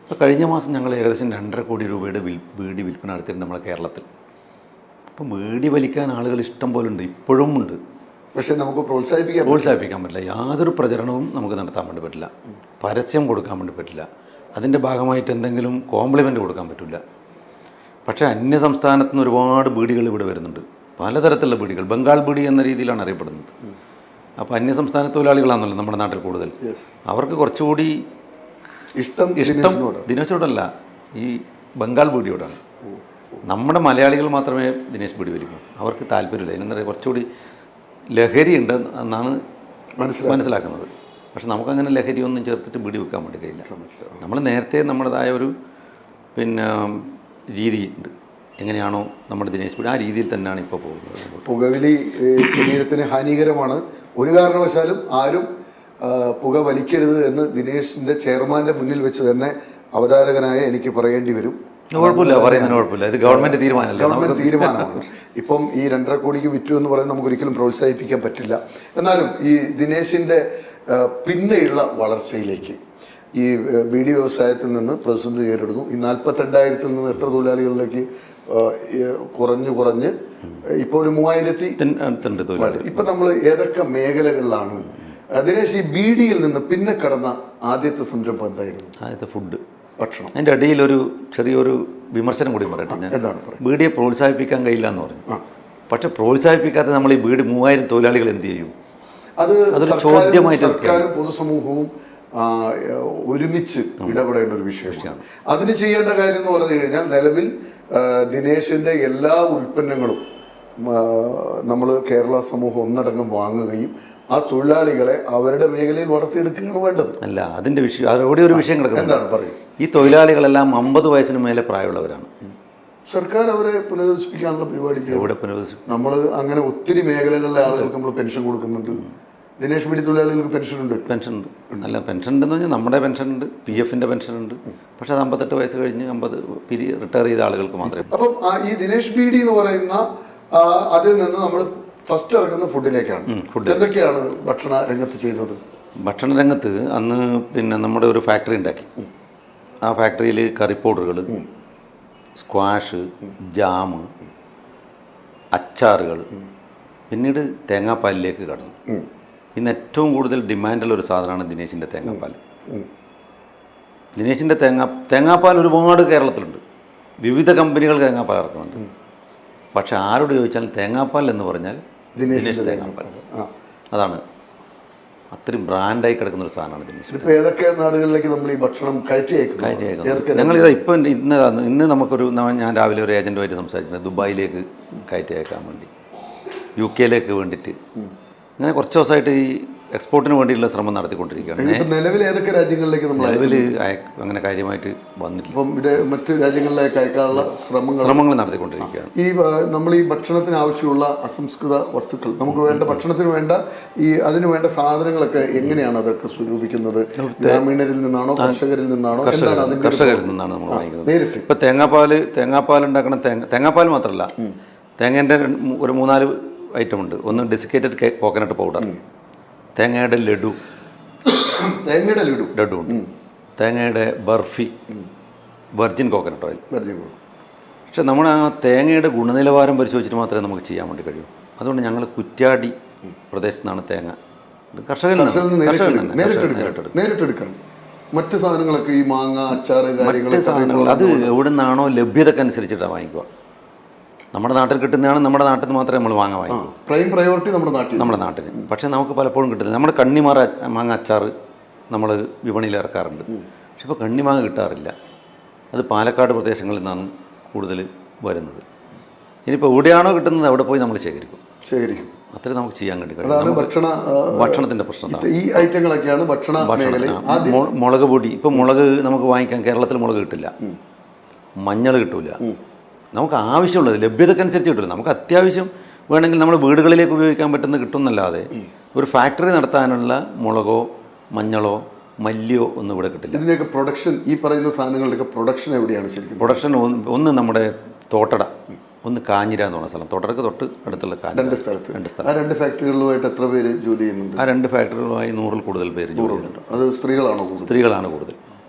അപ്പോൾ കഴിഞ്ഞ മാസം ഞങ്ങൾ ഏകദേശം 2.5 കോടി രൂപയുടെ ബീഡി വിൽപ്പന നടത്തിയിട്ടുണ്ട് നമ്മുടെ കേരളത്തിൽ. അപ്പം ബീഡി വലിക്കാൻ ആളുകൾ ഇഷ്ടം പോലെ ഉണ്ട്, ഇപ്പോഴും ഉണ്ട്. പക്ഷേ നമുക്ക് പ്രോത്സാഹിപ്പിക്കാൻ പറ്റില്ല. യാതൊരു പ്രചരണവും നമുക്ക് നടത്താൻ വേണ്ടി പറ്റില്ല, പരസ്യം കൊടുക്കാൻ വേണ്ടി പറ്റില്ല, അതിൻ്റെ ഭാഗമായിട്ട് എന്തെങ്കിലും കോംപ്ലിമെൻ്റ് കൊടുക്കാൻ പറ്റില്ല. പക്ഷേ അന്യ സംസ്ഥാനത്തു നിന്ന് ഒരുപാട് ബീഡികൾ ഇവിടെ വരുന്നുണ്ട്, പലതരത്തിലുള്ള ബീഡികൾ. ബംഗാൾ ബീഡി എന്ന രീതിയിലാണ് അറിയപ്പെടുന്നത്. അപ്പോൾ അന്യ സംസ്ഥാന തൊഴിലാളികളാണല്ലോ നമ്മുടെ നാട്ടിൽ കൂടുതൽ. അവർക്ക് കുറച്ചുകൂടി ഇഷ്ടം ദിനേശോടല്ല, ഈ ബംഗാൾ ബീഡിയോടാണ്. നമ്മുടെ മലയാളികൾ മാത്രമേ ദിനേശ് ബീഡി വലിക്കൂ, അവർക്ക് താല്പര്യമില്ല. ഇതിനെന്താ പറയുക, കുറച്ചുകൂടി ലഹരി ഉണ്ട് എന്നാണ് മനസ്സിലാക്കുന്നത്. പക്ഷെ നമുക്കങ്ങനെ ലഹരി ഒന്നും ചേർത്തിട്ട് ബീഡി വെക്കാൻ വേണ്ടി കഴിയില്ല. നമ്മൾ നേരത്തെ നമ്മുടേതായ ഒരു രീതിയുണ്ട്, എങ്ങനെയാണോ നമ്മുടെ ദിനേശ് ബീഡി ആ രീതിയിൽ തന്നെയാണ് ഇപ്പോൾ പോകുന്നത്. പുകവലി ശരീരത്തിന് ഹാനികരമാണ്, ഒരു കാരണവശാലും ആരും പുക വലിക്കരുത് എന്ന് ദിനേശിൻ്റെ ചെയർമാൻ്റെ മുന്നിൽ വെച്ച് തന്നെ അവതാരകനായ എനിക്ക് പറയേണ്ടി വരും. കുഴപ്പമില്ല, പറയുന്നതിന് കുഴപ്പമില്ല, ഇത് ഗവൺമെൻറ് തീരുമാനമാണ്. ഇപ്പം ഈ 2.5 കോടിക്ക് വിറ്റു എന്ന് പറയുന്നത് നമുക്ക് ഒരിക്കലും പ്രോത്സാഹിപ്പിക്കാൻ പറ്റില്ല. എന്നാലും ഈ ദിനേശിൻ്റെ പിന്നെയുള്ള വളർച്ചയിലേക്ക് ഈ ബീഡി വ്യവസായത്തിൽ നിന്ന് പ്രതിസന്ധി നേരിടുന്നു. ഈ 42,000-ൽ നിന്ന് എത്ര തൊഴിലാളികളിലേക്ക് കുറഞ്ഞ് ഇപ്പോൾ ഒരു 3,000 തൊഴിലാളി. ഇപ്പം നമ്മൾ ഏതൊക്കെ മേഖലകളിലാണ് ദിനേശ് ഈ ബീഡിയിൽ നിന്ന് പിന്നെ കടന്ന ആദ്യത്തെ സംരംഭം എന്തായിരുന്നു? ആദ്യത്തെ ഫുഡ്, ഭക്ഷണം. അതിൻ്റെ ഇടയിൽ ഒരു ചെറിയൊരു വിമർശനം കൂടി പറയട്ടെ ഞാൻ. ബീഡിയെ പ്രോത്സാഹിപ്പിക്കാൻ കഴിയില്ല എന്ന് പറഞ്ഞു. പക്ഷെ പ്രോത്സാഹിപ്പിക്കാത്ത നമ്മൾ ഈ ബീഡി 3,000 തൊഴിലാളികൾ എന്ത് ചെയ്യും? അതൊരു ചോദ്യമായിട്ട് സർക്കാരും പൊതുസമൂഹവും ഒരുമിച്ച് ഇടപെടേണ്ട ഒരു വിഷയമാണ്. അതിന് ചെയ്യേണ്ട കാര്യം എന്ന് പറഞ്ഞു കഴിഞ്ഞാൽ, നിലവിൽ ദിനേശിൻ്റെ എല്ലാ ഉൽപ്പന്നങ്ങളും നമ്മൾ കേരള സമൂഹം ഒന്നടങ്കം വാങ്ങുകയും ആ തൊഴിലാളികളെ അവരുടെ മേഖലയിൽ വളർത്തിയെടുക്കുകയാണ് വേണ്ടത്. അല്ല, അതിൻ്റെ വിഷയം അവിടെ ഒരു വിഷയം കിടക്കുന്നത്, ഈ തൊഴിലാളികളെല്ലാം 50 വയസ്സിന് മേലെ പ്രായമുള്ളവരാണ്. സർക്കാർ അവരെ പുനരധിവസിപ്പിക്കാനുള്ള പരിപാടി എവിടെ പുനരധിവസിക്കും? നമ്മൾ അങ്ങനെ ഒത്തിരി മേഖലകളിലെ ആളുകൾക്ക് നമ്മൾ പെൻഷൻ കൊടുക്കുന്നുണ്ട്. ദിനേശ് ബീഡി തൊഴിലാളികൾക്ക് പെൻഷൻ ഉണ്ട്. അല്ല, പെൻഷൻ ഉണ്ടെന്ന് പറഞ്ഞാൽ നമ്മുടെ പെൻഷൻ ഉണ്ട്, PF-ൻ്റെ പെൻഷൻ ഉണ്ട്. പക്ഷെ അത് 58 വയസ്സ് കഴിഞ്ഞ് റിട്ടയർ ചെയ്ത ആളുകൾക്ക് മാത്രമേ. അപ്പം ഈ ദിനേശ് ബീഡി എന്ന് പറയുന്ന അതിൽ നിന്ന് നമ്മൾ ഫസ്റ്റ് ഇറങ്ങുന്ന ഫുഡിലേക്കാണ്. എന്തൊക്കെയാണ് ഭക്ഷണ രംഗത്ത് ചെയ്തത്? ഭക്ഷണ രംഗത്ത് അന്ന് നമ്മുടെ ഒരു ഫാക്ടറി ഉണ്ടാക്കി. ആ ഫാക്ടറിയിൽ കറി പൗഡറുകൾ, സ്ക്വാഷ്, ജാം, അച്ചാറുകൾ, പിന്നീട് തേങ്ങാപ്പാലിലേക്ക് കടന്നു. ഇന്ന് ഏറ്റവും കൂടുതൽ ഡിമാൻഡുള്ള ഒരു സാധനമാണ് ദിനേശിൻ്റെ തേങ്ങാപ്പാൽ. ദിനേശിൻ്റെ തേങ്ങാപ്പാൽ ഒരുപാട് കേരളത്തിലുണ്ട്, വിവിധ കമ്പനികൾ തേങ്ങാപ്പാൽ ഇറക്കുന്നുണ്ട്. പക്ഷെ ആരോട് ചോദിച്ചാൽ തേങ്ങാപ്പാൽ എന്ന് പറഞ്ഞാൽ ദിനേശ് തേങ്ങാപ്പാൽ. അതാണ് അത്രയും ബ്രാൻഡായി കിടക്കുന്ന ഒരു സാധനമാണ് ദിനേശ്. ഇപ്പോൾ ഏതൊക്കെ നാടുകളിലേക്ക് നമ്മൾ ഈ ഭക്ഷണം കയറ്റി അയക്കും? ഞങ്ങളിത് ഇപ്പം ഇന്ന് നമുക്കൊരു ഞാൻ രാവിലെ ഒരു ഏജൻറ്റുമായിട്ട് സംസാരിച്ചിട്ടുണ്ട്, ദുബായിലേക്ക് കയറ്റി അയക്കാൻ വേണ്ടി, UK വേണ്ടിയിട്ട്. അങ്ങനെ കുറച്ച് ദിവസമായിട്ട് ഈ എക്സ്പോർട്ടിന് വേണ്ടിയുള്ള ശ്രമം നടത്തിക്കൊണ്ടിരിക്കുകയാണ്. ഇപ്പം നിലവിൽ ഏതൊക്കെ രാജ്യങ്ങളിലേക്ക് നമ്മൾ നിലവിൽ അങ്ങനെ കാര്യമായിട്ട് വന്നിട്ടില്ല. ഇപ്പം ഇത് മറ്റ് രാജ്യങ്ങളിലേക്ക് അയക്കാനുള്ള ശ്രമങ്ങൾ നടത്തിക്കൊണ്ടിരിക്കുകയാണ്. ഈ നമ്മൾ ഈ ഭക്ഷണത്തിന് ആവശ്യമുള്ള അസംസ്കൃത വസ്തുക്കൾ, നമുക്ക് വേണ്ട ഭക്ഷണത്തിന് വേണ്ട അതിന് വേണ്ട സാധനങ്ങളൊക്കെ എങ്ങനെയാണ് അതൊക്കെ സ്വരൂപിക്കുന്നത്? ഗ്രാമീണരിൽ നിന്നാണോ, കർഷകരിൽ നിന്നാണോ? കർഷകരിൽ നിന്നാണ് നമ്മൾ വാങ്ങിക്കുന്നത് നേരിട്ട്. ഇപ്പം തേങ്ങാപ്പാൽ ഉണ്ടാക്കണ തേങ്ങാപ്പാൽ മാത്രമല്ല, തേങ്ങേൻ്റെ ഒരു 3-4 ഐറ്റം ഉണ്ട്. ഒന്ന് ഡെസിക്കേറ്റഡ് കോക്കനട്ട് പൗഡർ, തേങ്ങയുടെ ലഡു ഉണ്ട്, തേങ്ങയുടെ ബർഫി, വെർജിൻ കോക്കനട്ട് ഓയിൽ. പക്ഷെ നമ്മൾ ആ തേങ്ങയുടെ ഗുണനിലവാരം പരിശോധിച്ചിട്ട് മാത്രമേ നമുക്ക് ചെയ്യാൻ വേണ്ടി കഴിയൂ. അതുകൊണ്ട് ഞങ്ങൾ കുറ്റ്യാടി പ്രദേശത്തു നിന്നാണ് തേങ്ങ കർഷകരിൽ നേരിട്ടെടുക്കണം. മറ്റ് സാധനങ്ങളൊക്കെ ഈ മാങ്ങ, അച്ചാറ്, സാധനങ്ങൾ അത് എവിടെ നിന്നാണോ ലഭ്യതക്കനുസരിച്ചിട്ടാണ് വാങ്ങിക്കുക. നമ്മുടെ നാട്ടിൽ കിട്ടുന്നതാണ് നമ്മുടെ നാട്ടിൽ നിന്ന് മാത്രമേ നമ്മൾ വാങ്ങിക്കൂ. പ്രൈം പ്രയോറിറ്റി നമ്മുടെ നാട്ടിൽ. പക്ഷേ നമുക്ക് പലപ്പോഴും കിട്ടുന്നില്ല. നമ്മുടെ കണ്ണിമാറ മാങ്ങ അച്ചാർ നമ്മൾ വിപണിയിൽ ഇറക്കാറുണ്ട്. പക്ഷെ ഇപ്പോൾ കണ്ണിമാങ്ങ കിട്ടാറില്ല. അത് പാലക്കാട് പ്രദേശങ്ങളിൽ നിന്നാണ് കൂടുതൽ വരുന്നത്. ഇനിയിപ്പോൾ എവിടെയാണോ കിട്ടുന്നത് അവിടെ പോയി നമ്മൾ ശേഖരിക്കും. അത്രേ നമുക്ക് ചെയ്യാൻ വേണ്ടി കഴിയും. ഭക്ഷണത്തിൻ്റെ പ്രശ്നം ഈ ഐറ്റങ്ങളൊക്കെയാണ് ഭക്ഷണ. മുളക് പൊടി, ഇപ്പം മുളക് നമുക്ക് വാങ്ങിക്കാൻ കേരളത്തിൽ മുളക് കിട്ടില്ല, മഞ്ഞൾ കിട്ടൂല. നമുക്ക് ആവശ്യമുള്ളത് ലഭ്യതക്കനുസരിച്ച് കിട്ടില്ല. നമുക്ക് അത്യാവശ്യം വേണമെങ്കിൽ നമ്മൾ വീടുകളിലേക്ക് ഉപയോഗിക്കാൻ പറ്റുന്ന കിട്ടുന്നല്ലാതെ ഒരു ഫാക്ടറി നടത്താനുള്ള മുളകോ മഞ്ഞളോ മല്ലിയോ ഒന്നും ഇവിടെ കിട്ടില്ല. ഇതിൻ്റെയൊക്കെ പ്രൊഡക്ഷൻ, ഈ പറയുന്ന സാധനങ്ങളുടെയൊക്കെ പ്രൊഡക്ഷൻ എവിടെയാണ് ശരിക്കും? പ്രൊഡക്ഷൻ ഒന്ന് നമ്മുടെ തോട്ടട, ഒന്ന് കാഞ്ഞിര എന്ന് പറഞ്ഞ സ്ഥലം. തോട്ടടക്ക് തൊട്ട് അടുത്തുള്ള രണ്ട് സ്ഥലം. ആ 2 ഫാക്ടറികളുമായിട്ട് എത്ര പേര് ജോലി ചെയ്യുന്നുണ്ട്? ആ 2 ഫാക്ടറികളുമായി 100-ൽ കൂടുതൽ പേര് ജോലി ചെയ്യുന്നുണ്ട്. അത് സ്ത്രീകളാണോ? സ്ത്രീകളാണ് കൂടുതൽ.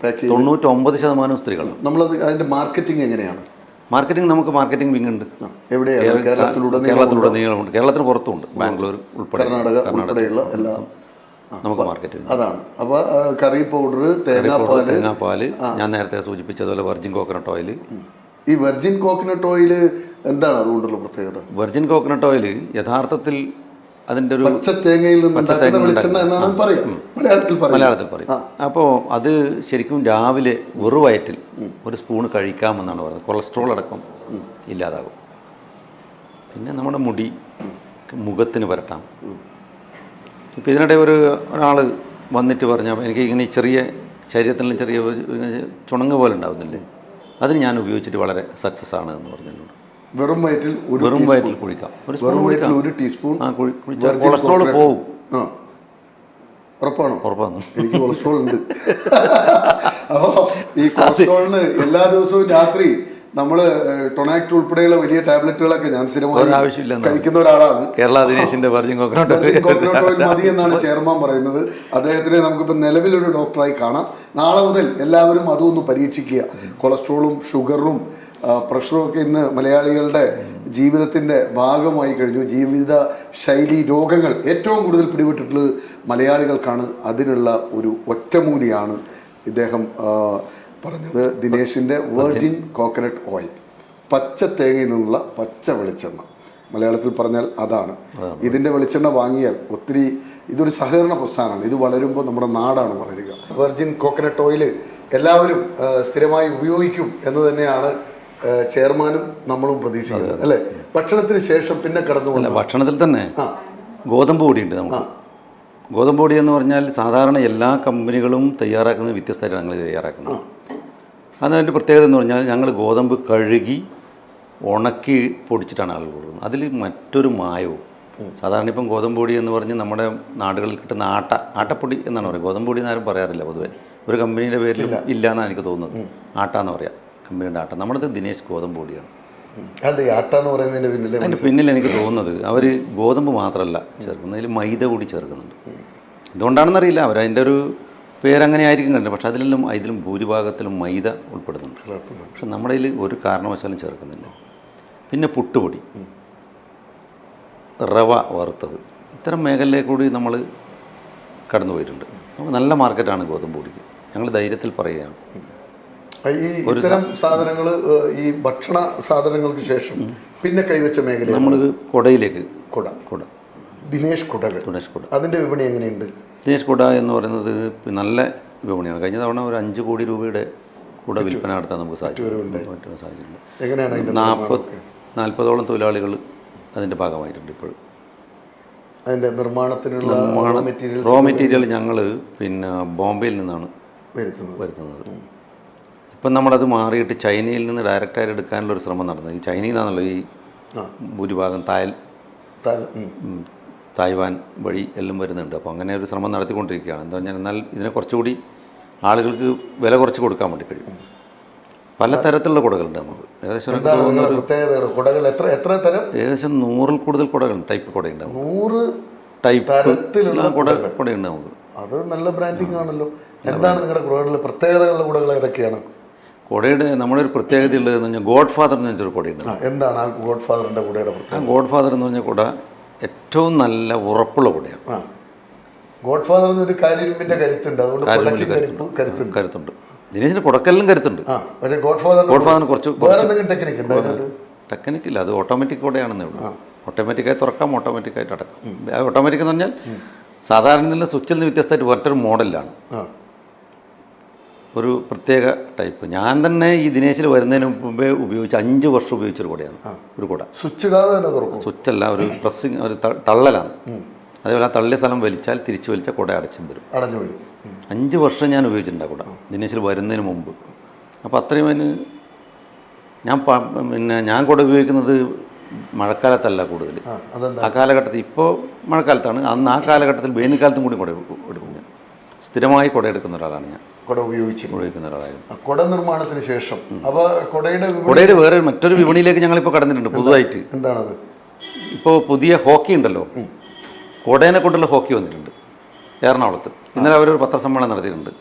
99% സ്ത്രീകളാണ്. നമ്മളത് അതിൻ്റെ മാർക്കറ്റിംഗ് എങ്ങനെയാണ്? മാർക്കറ്റിംഗ് നമുക്ക് മാർക്കറ്റിംഗ് വിങ് ഉണ്ട്. എവിടെയാണ്? കേരളത്തിലുടനീളമുണ്ട്, കേരളത്തിന് പുറത്തുമുണ്ട്, ബാംഗ്ലൂർ ഉൾപ്പെടെ കർണാടകയുള്ള എല്ലാ നമുക്ക് മാർക്കറ്റ്. അതാണ്. അപ്പോൾ കറി പൗഡർ, തേങ്ങാപ്പാൽ, ഞാൻ നേരത്തെ സൂചിപ്പിച്ചതുപോലെ വെർജിൻ കോക്കനട്ട് ഓയിൽ. ഈ വെർജിൻ കോക്കനട്ട് ഓയിൽ എന്താണ് അതുകൊണ്ടുള്ള പ്രത്യേകത? വെർജിൻ കോക്കനട്ട് ഓയിൽ യഥാർത്ഥത്തിൽ അതിൻ്റെ ഒരു പച്ചത്തേങ്ങയിൽ നിന്ന് മലയാളത്തിൽ പറയും. അപ്പോൾ അത് ശരിക്കും രാവിലെ വെറുവയറ്റിൽ ഒരു സ്പൂൺ കഴിക്കാമെന്നാണ് പറയുന്നത്. കൊളസ്ട്രോൾ അടക്കം ഇല്ലാതാകും. പിന്നെ നമ്മുടെ മുടി മുഖത്തിന് പുരട്ടാം. ഇപ്പം ഇതിനിടെ ഒരാൾ വന്നിട്ട് പറഞ്ഞാൽ എനിക്ക് ഇങ്ങനെ ചെറിയ ശരീരത്തിലും ചെറിയ ചുണങ്ങ് പോലെ ഉണ്ടാവുന്നില്ലേ, അതിന് ഞാൻ ഉപയോഗിച്ചിട്ട് വളരെ സക്സസ് ആണ് എന്ന് പറഞ്ഞു. വെറും വയറ്റിൽ കുടിക്കാം. ഒരു ടീസ്പൂൺ കൊളസ്ട്രോൾ പോവും. ഉറപ്പാണ്. എനിക്ക് കൊളസ്ട്രോൾ ഉണ്ട്. അപ്പോൾ ഈ കൊളസ്ട്രോളിന് എല്ലാ ദിവസവും രാത്രി നമ്മൾ ടൊണാക്ട് ഉൾപ്പെടെയുള്ള വലിയ ടാബ്ലറ്റുകളൊക്കെ ഞാൻ സ്ഥിരമായി കഴിക്കുന്ന ഒരാളാണ്. കേരള ദിനേശിന്റെ വെർജിൻ കോക്കനട്ട് ഓയിൽ മതി എന്നാണ് ചെയർമാൻ പറയുന്നത്. അദ്ദേഹത്തിനെ നമുക്കിപ്പോൾ നിലവിലൊരു ഡോക്ടറായി കാണാം. നാളെ മുതൽ എല്ലാവരും അതൊന്ന് പരീക്ഷിക്കുക. കൊളസ്ട്രോളും ഷുഗറും പ്രഷറും ഒക്കെ ഇന്ന് മലയാളികളുടെ ജീവിതത്തിൻ്റെ ഭാഗമായി കഴിഞ്ഞു. ജീവിത ശൈലി രോഗങ്ങൾ ഏറ്റവും കൂടുതൽ പിടിപെട്ടിട്ടുള്ളത് മലയാളികൾക്കാണ്. അതിനുള്ള ഒരു ഒറ്റമൂലിയാണ് ഇദ്ദേഹം പറഞ്ഞത്. ദിനേശിൻ്റെ വെർജിൻ കോക്കനട്ട് ഓയിൽ, പച്ച തേങ്ങയിൽ നിന്നുള്ള പച്ച വെളിച്ചെണ്ണ. മലയാളത്തിൽ പറഞ്ഞാൽ അതാണ്. ഇതിൻ്റെ വെളിച്ചെണ്ണ വാങ്ങിയാൽ ഒത്തിരി, ഇതൊരു സഹകരണ പ്രസ്ഥാനമാണ്. ഇത് വളരുമ്പോൾ നമ്മുടെ നാടാണ് വളരുക. വെർജിൻ കോക്കനട്ട് ഓയിൽ എല്ലാവരും സ്ഥിരമായി ഉപയോഗിക്കും എന്ന് തന്നെയാണ് ചെയർമാനും നമ്മളും പ്രതീക്ഷിക്കുന്നത്, അല്ലേ? ഭക്ഷണത്തിന് ശേഷം പിന്നെ കടന്നു വന്ന ഭക്ഷണത്തിൽ തന്നെ ഗോതമ്പ് പൊടിയുണ്ട് നമുക്ക്. ഗോതമ്പ് പൊടി എന്ന് പറഞ്ഞാൽ സാധാരണ എല്ലാ കമ്പനികളും തയ്യാറാക്കുന്നത് വ്യത്യസ്തമായിട്ട് ഞങ്ങൾ തയ്യാറാക്കുന്നത്. അതിൻ്റെ പ്രത്യേകത എന്ന് പറഞ്ഞാൽ ഞങ്ങൾ ഗോതമ്പ് കഴുകി ഉണക്കി പൊടിച്ചിട്ടാണ് ആളുകൾ കൊടുക്കുന്നത്. അതിൽ മറ്റൊരു മായവും. സാധാരണ ഇപ്പം ഗോതമ്പ് പൊടി എന്ന് പറഞ്ഞ് നമ്മുടെ നാടുകളിൽ കിട്ടുന്ന ആട്ടപ്പൊടി എന്നാണ് പറയുക. ഗോതമ്പ് പൊടി എന്നാരും പറയാറില്ല പൊതുവെ. ഒരു കമ്പനിയുടെ പേരിൽ ഇല്ല എന്നാണ് എനിക്ക് തോന്നുന്നത്. ആട്ടാന്ന് പറയാം, കമ്പനിയുടെ ആട്ട. നമ്മുടേത് ദിനേശ് ഗോതമ്പ് പൊടിയാണ്. അതിൻ്റെ പിന്നിൽ എനിക്ക് തോന്നുന്നത് അവർ ഗോതമ്പ് മാത്രമല്ല ചേർക്കുന്നത്, അതിൽ മൈദ കൂടി ചേർക്കുന്നുണ്ട്. എന്തുകൊണ്ടാണെന്നറിയില്ല, അവരതിൻ്റെ ഒരു പേരങ്ങനെ ആയിരിക്കും കണ്ടത്. പക്ഷെ ഇതിലും ഭൂരിഭാഗത്തിലും മൈദ ഉൾപ്പെടുന്നുണ്ട്. പക്ഷെ നമ്മുടെ ഇതിൽ ഒരു കാരണവശാലും ചേർക്കുന്നില്ല. പിന്നെ പുട്ടുപൊടി, റവ വറുത്തത്, ഇത്തരം മേഖലയിലേക്ക് കൂടി നമ്മൾ കടന്നു പോയിട്ടുണ്ട്. നമുക്ക് നല്ല മാർക്കറ്റാണ് ഗോതമ്പ് പൊടിക്ക്, ഞങ്ങൾ ധൈര്യത്തിൽ പറയുകയാണ്. ഈ ഇത്തരം സാധനങ്ങൾ, ഈ ഭക്ഷണ സാധനങ്ങൾക്ക് ശേഷം പിന്നെ കൈവച്ച മേഖല നമ്മൾ കുടയിലേക്ക്. കുട ദിനേശ് കുട. അതിൻ്റെ വിപണി എങ്ങനെയുണ്ട്? ദിനേശ് കുട എന്ന് പറയുന്നത് നല്ല വിപണിയാണ്. കഴിഞ്ഞ തവണ ഒരു 5 കോടി രൂപയുടെ കുട വിൽപ്പന നടത്താൻ നമുക്ക് സാധിച്ചിട്ടുണ്ട്. എങ്ങനെയാണ്? 40-ഓളം തൊഴിലാളികൾ അതിൻ്റെ ഭാഗമായിട്ടുണ്ട് ഇപ്പോഴും. അതിന്റെ നിർമ്മാണത്തിനുള്ള റോ മെറ്റീരിയൽ ഞങ്ങൾ പിന്നെ ബോംബെയിൽ നിന്നാണ് വരുത്തുന്നത്. ഇപ്പം നമ്മളത് മാറിയിട്ട് ചൈനയിൽ നിന്ന് ഡയറക്റ്റായിട്ട് എടുക്കാനുള്ള ഒരു ശ്രമം നടന്നത്. ഈ ചൈനയിൽ നിന്നാണല്ലോ ഈ ഭൂരിഭാഗം തായ്വാൻ വഴി എല്ലാം വരുന്നുണ്ട്. അപ്പോൾ അങ്ങനെ ഒരു ശ്രമം നടത്തിക്കൊണ്ടിരിക്കുകയാണ്. എന്താ പറഞ്ഞാൽ എന്നാൽ ഇതിനെ കുറച്ചുകൂടി ആളുകൾക്ക് വില കുറച്ച് കൊടുക്കാൻ വേണ്ടി കഴിയും. പല തരത്തിലുള്ള കുടകളുണ്ട് നമുക്ക്. ഏകദേശം ഏകദേശം 100-ൽ കൂടുതൽ കുടകളുണ്ട്. ടൈപ്പ് കുടയുണ്ട്. 100 ടൈപ്പ് കുടയുണ്ട് നമുക്ക്. അത് നല്ല ബ്രാൻഡിങ് ആണല്ലോ. എന്താണ് നിങ്ങളുടെ കുടകളിലെ പ്രത്യേകതകളുടെ കുടകൾ ഏതൊക്കെയാണ്? കുടയുടെ നമ്മുടെ ഒരു പ്രത്യേകത ഉള്ളതെന്ന് പറഞ്ഞാൽ ഗോഡ് ഫാദർ എന്ന് വെച്ചൊരു കുടയുണ്ട്. എന്താണ് ആ ഗോഡ് ഫാദറിൻ്റെ കുടയുടെ പ്രത്യേകത? ഗോഡ് ഫാദർ എന്ന് പറഞ്ഞ കുട ഏറ്റവും നല്ല ഉറപ്പുള്ള കുടയാണ്. ഗോഡ് ഫാദർ എന്നൊരു കരിമ്പിന്റെ കരുത്തുണ്ട്, അതുകൊണ്ട് കരുത്തുണ്ട്. ദിനേശിന് കുടക്കെല്ലാം കരുത്തുണ്ട്. ഗോഡ് ഫാദറിന് കുറച്ച് ടെക്നിക്കില്ല, അത് ഓട്ടോമാറ്റിക് കൂടെയാണെന്നേ ഉള്ളൂ. ഓട്ടോമാറ്റിക്കായി തുറക്കാം, ഓട്ടോമാറ്റിക്കായിട്ട് അടക്കാം. ഓട്ടോമാറ്റിക് എന്ന് പറഞ്ഞാൽ സാധാരണ സ്വിച്ചിൽ നിന്ന് വ്യത്യസ്തമായിട്ട് മറ്റൊരു മോഡലാണ്, ഒരു പ്രത്യേക ടൈപ്പ്. ഞാൻ തന്നെ ഈ ദിനേശിൽ വരുന്നതിന് മുമ്പേ ഉപയോഗിച്ച് 5 വർഷം ഉപയോഗിച്ചൊരു കുടയാണ് ഒരു കുട. സ്വിച്ചല്ല, ഒരു പ്രസ്സിങ്, ഒരു തള്ളലാണ്. അതേപോലെ ആ തള്ളിയ സ്ഥലം വലിച്ചാൽ തിരിച്ച് വലിച്ചാൽ കുട അടച്ചും വരും. 5 വർഷം ഞാൻ ഉപയോഗിച്ചിട്ടുണ്ട് ആ കുട ദിനേശിൽ വരുന്നതിന് മുമ്പ്. അപ്പോൾ അത്രയും അതിന് ഞാൻ കുട ഉപയോഗിക്കുന്നത് മഴക്കാലത്തല്ല കൂടുതൽ. ആ കാലഘട്ടത്തിൽ, ഇപ്പോൾ മഴക്കാലത്താണ്, അന്ന് ആ കാലഘട്ടത്തിൽ വേനൽക്കാലത്തും കൂടി കുട എടുക്കും. ഞാൻ സ്ഥിരമായി കുട എടുക്കുന്ന ഒരാളാണ്. ഞാൻ കുട ഉപയോഗിക്കുന്ന ഒരാളായിരുന്നു. കുട നിർമ്മാണത്തിന് ശേഷം അപ്പോൾ കുടയുടെ വേറെ മറ്റൊരു വിപണിയിലേക്ക് ഞങ്ങളിപ്പോൾ കടന്നിട്ടുണ്ട് പുതുതായിട്ട്. എന്താണത്? ഇപ്പോൾ പുതിയ ഹോക്കി ഉണ്ടല്ലോ, കുടേനെ കൊണ്ടുള്ള ഹോക്കി വന്നിട്ടുണ്ട് എറണാകുളത്ത്. ഇന്നലെ അവരൊരു പത്രസമ്മേളനം നടത്തിയിട്ടുണ്ട്.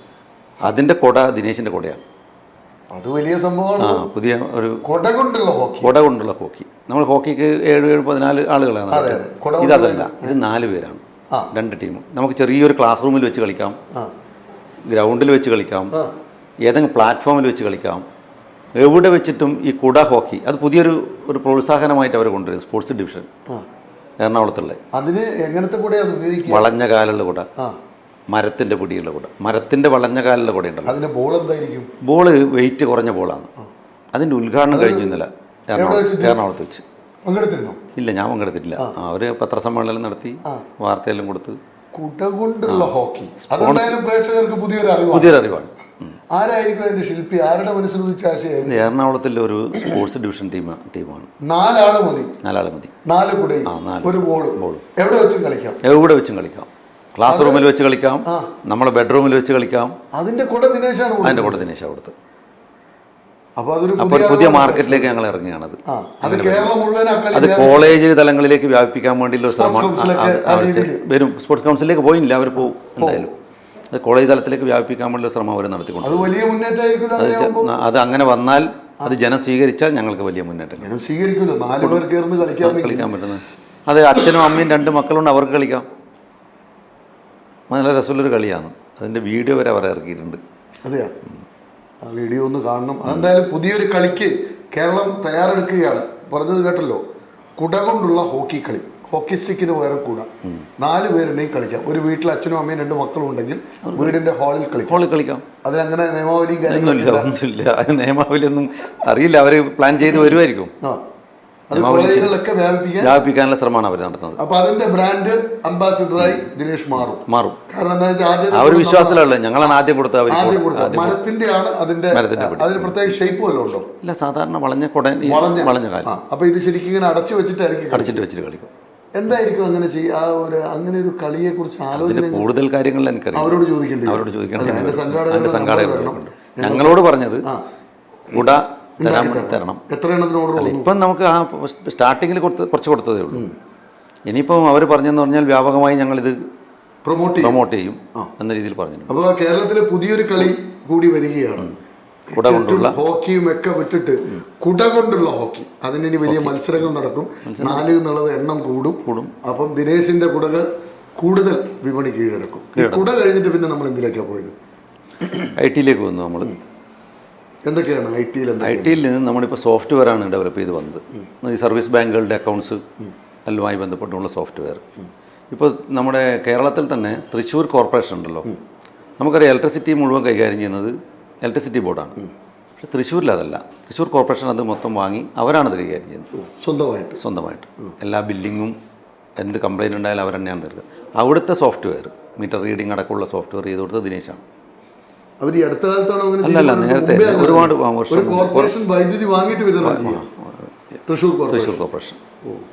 അതിൻ്റെ കുട ദിനേശിൻ്റെ കുടയാണ്. അത് വലിയ സംഭവമാണ്. പുതിയ ഒരു കുട കൊണ്ടുള്ള ഹോക്കി. നമ്മൾ ഹോക്കിക്ക് 7-14 ആളുകളാണ്. ഇതല്ല, ഇത് 4 പേരാണ്, 2 ടീം. നമുക്ക് ചെറിയൊരു ക്ലാസ് റൂമിൽ വെച്ച് കളിക്കാം, ഗ്രൗണ്ടിൽ വെച്ച് കളിക്കാം, ഏതെങ്കിലും പ്ലാറ്റ്ഫോമിൽ വെച്ച് കളിക്കാം, എവിടെ വെച്ചിട്ടും ഈ കുട ഹോക്കി. അത് പുതിയൊരു പ്രോത്സാഹനമായിട്ട് അവർ കൊണ്ടുവരും. സ്പോർട്സ് ഡിവിഷൻ എറണാകുളത്തുള്ള. അതിന് എങ്ങനത്തെ കൂടെയാണ് ഉപയോഗിക്കുക? വളഞ്ഞ കാലുള്ള കുട, മരത്തിൻ്റെ പിടിയുള്ള കുട, മരത്തിൻ്റെ വളഞ്ഞ കാലുള്ള കുട ഉണ്ടല്ലോ. അതിൻ്റെ ബോൾ എന്തായിരിക്കും? ബോള് വെയിറ്റ് കുറഞ്ഞ ബോളാണ്. അതിൻ്റെ ഉദ്ഘാടനം കഴിഞ്ഞു ഇന്നലെ എറണാകുളത്ത് വെച്ച്. ഇല്ല, ഞാൻ പങ്കെടുത്തിട്ടില്ല. അവർ പത്രസമ്മേളനം നടത്തി, വാർത്തയെല്ലാം കൊടുത്ത്. കുട കൊണ്ടുള്ള ഹോക്കി പ്രേക്ഷകർക്ക് പുതിയൊരു അറിവാണ്. ആരായിരിക്കും അതിന്റെ ശില്പി? ആരുടെ മനസ്സിലുദിച്ച ആശയമായിരുന്നു? എറണാകുളത്തിലെ ഒരു സ്പോർട്സ് ഡിവിഷൻ ടീമാണ്. 4 ആള് മതി. 4 കുടയും ഒരു ബോൾ. എവിടെ വെച്ചും കളിക്കാം. ക്ലാസ് റൂമിൽ വെച്ച് കളിക്കാം, നമ്മളെ ബെഡ്റൂമിൽ വെച്ച് കളിക്കാം. അതിന്റെ കുട ദിനേശാണ്. അതിന്റെ കുട ദിനേശാണ് കൊടുത്ത്. അപ്പോൾ പുതിയ മാർക്കറ്റിലേക്ക് ഞങ്ങൾ ഇറങ്ങിയാണത്. അത് കോളേജ് തലങ്ങളിലേക്ക് വ്യാപിപ്പിക്കാൻ വേണ്ടിയുള്ള ഒരു ശ്രമം വരും. സ്പോർട്സ് കൗൺസിലേക്ക് പോയില്ല, അവർ പോകും എന്തായാലും. അത് കോളേജ് തലത്തിലേക്ക് വ്യാപിപ്പിക്കാൻ വേണ്ടിയുള്ള ശ്രമം അവർ നടത്തിക്കൊണ്ട്. അത് അങ്ങനെ വന്നാൽ, അത് ജനം സ്വീകരിച്ചാൽ ഞങ്ങൾക്ക് വലിയ മുന്നേറ്റം. കളിക്കാൻ പറ്റുന്നത്. അത് അച്ഛനും അമ്മയും 2 മക്കളുണ്ട്, അവർക്ക് കളിക്കാം. നല്ല രസമുള്ളൊരു കളിയാണ്. അതിൻ്റെ വീഡിയോ വരെ അവർ ഇറക്കിയിട്ടുണ്ട്. അതെയാ, ആ വീഡിയോ ഒന്ന് കാണണം. അതെന്തായാലും പുതിയൊരു കളിക്ക് കേരളം തയ്യാറെടുക്കുകയാണ്. പറഞ്ഞത് കേട്ടല്ലോ, കുട കൊണ്ടുള്ള ഹോക്കി കളി. ഹോക്കി സ്റ്റിക്കിന് പകരം കുട. 4 പേരുണ്ടെങ്കിൽ കളിക്കാം. ഒരു വീട്ടിൽ അച്ഛനും അമ്മയും 2 മക്കളും ഉണ്ടെങ്കിൽ വീടിന്റെ ഹാളിൽ കളിക്കാം. അതിനങ്ങനെ നിയമാവലി ഒന്നും അറിയില്ല. അവർ പ്ലാൻ ചെയ്ത് വരുമായിരിക്കും. വ്യാപിപ്പിക്കാനുള്ള ശ്രമമാണ് അവർ നടത്തുന്നത്. അപ്പൊ അതിന്റെ ബ്രാൻഡ് അംബാസിഡറായി ദിനേശ് മാറും. കാരണം ആ ഒരു വിശ്വാസത്തിലുള്ള ഞങ്ങളാണ് ആദ്യം കൊടുത്തത്. മരത്തിന്റെ ആണ് അതിന് പ്രത്യേക ഷേപ്പ് വല്ലതും ഉണ്ടോ? ഇല്ല, സാധാരണ വളഞ്ഞ കാലം. അപ്പൊ ഇത് ശരിക്കും ഇങ്ങനെ അടച്ചു വെച്ചിട്ട് കളിക്കും. എന്തായിരിക്കും അങ്ങനെ അങ്ങനെ ഒരു കളിയെ കുറിച്ച് ആലോചന? കൂടുതൽ കാര്യങ്ങളിൽ എനിക്കറിയാം. അവരോട് ചോദിക്കേണ്ടി. സംഘാടകർ ഞങ്ങളോട് പറഞ്ഞത് കുട തരണം. എത്ര എണ്ണത്തിന് ഓർഡർ? ഇപ്പം നമുക്ക് ആ സ്റ്റാർട്ടിങ്ങിൽ കുറച്ച് കൊടുത്തതേ ഉള്ളൂ. ഇനിയിപ്പം അവർ പറഞ്ഞെന്ന് പറഞ്ഞാൽ വ്യാപകമായി ഞങ്ങളിത് പ്രൊമോട്ട് ചെയ്യും എന്ന രീതിയിൽ പറഞ്ഞു. അപ്പോൾ കേരളത്തിലെ പുതിയൊരു കളി കൂടി വരികയാണ്. കുട കൊണ്ടുള്ള ഹോക്കിയും ഒക്കെ വിട്ടിട്ട് കുട കൊണ്ടുള്ള ഹോക്കി. അതിന് ഇനി വലിയ മത്സരങ്ങൾ നടക്കും. 4 എന്നുള്ളത് എണ്ണം കൂടും. അപ്പം ദിനേശിന്റെ കുടകൾ കൂടുതൽ വിപണി കീഴടക്കും. ഈ കുട കഴിഞ്ഞിട്ട് പിന്നെ നമ്മൾ എന്തിലേക്കാണ് പോയത്? IT-യിലേക്ക് വന്നു. നമ്മൾ എന്തൊക്കെയാണ് IT-യിൽ നിന്ന് നമ്മളിപ്പോൾ സോഫ്റ്റ്വെയറാണ് ഡെവലപ്പ് ചെയ്ത് വന്നത്. ഈ സർവീസ് ബാങ്കുകളുടെ അക്കൗണ്ട്സ് എല്ലുമായി ബന്ധപ്പെട്ടുള്ള സോഫ്റ്റ്വെയർ. ഇപ്പോൾ നമ്മുടെ കേരളത്തിൽ തന്നെ തൃശ്ശൂർ കോർപ്പറേഷൻ ഉണ്ടല്ലോ, നമുക്കറിയാം ഇലക്ട്രിസിറ്റി മുഴുവൻ കൈകാര്യം ചെയ്യുന്നത് ഇലക്ട്രിസിറ്റി ബോർഡാണ്. പക്ഷേ തൃശ്ശൂരിൽ അതല്ല. തൃശ്ശൂർ കോർപ്പറേഷൻ അത് മൊത്തം വാങ്ങി അവരാണത് കൈകാര്യം ചെയ്യുന്നത് സ്വന്തമായിട്ട്. എല്ലാ ബില്ലിങ്ങും എന്ത് കംപ്ലയിൻ്റ് ഉണ്ടായാലും അവർ തന്നെയാണ് തീർക്കുക. അവിടുത്തെ സോഫ്റ്റ്വെയർ മീറ്റർ റീഡിംഗ് അടക്കമുള്ള സോഫ്റ്റ്വെയർ ചെയ്ത് കൊടുത്തത് ദിനേശാണ്. അവർ ഈ അടുത്ത കാലത്താണ് അങ്ങനെ അല്ലല്ല, തീരുമാനം നേരത്തെ മുമ്പേ അങ്ങനെ ഒരുപാട് ഒരു വർഷം കോർപ്പറേഷൻ വൈദ്യുതി വാങ്ങിയിട്ട് വിതരണം ചെയ്യാം. തൃശ്ശൂർ തൃശ്ശൂർ കോർപ്പറേഷൻ. കോർപ്പറേഷൻ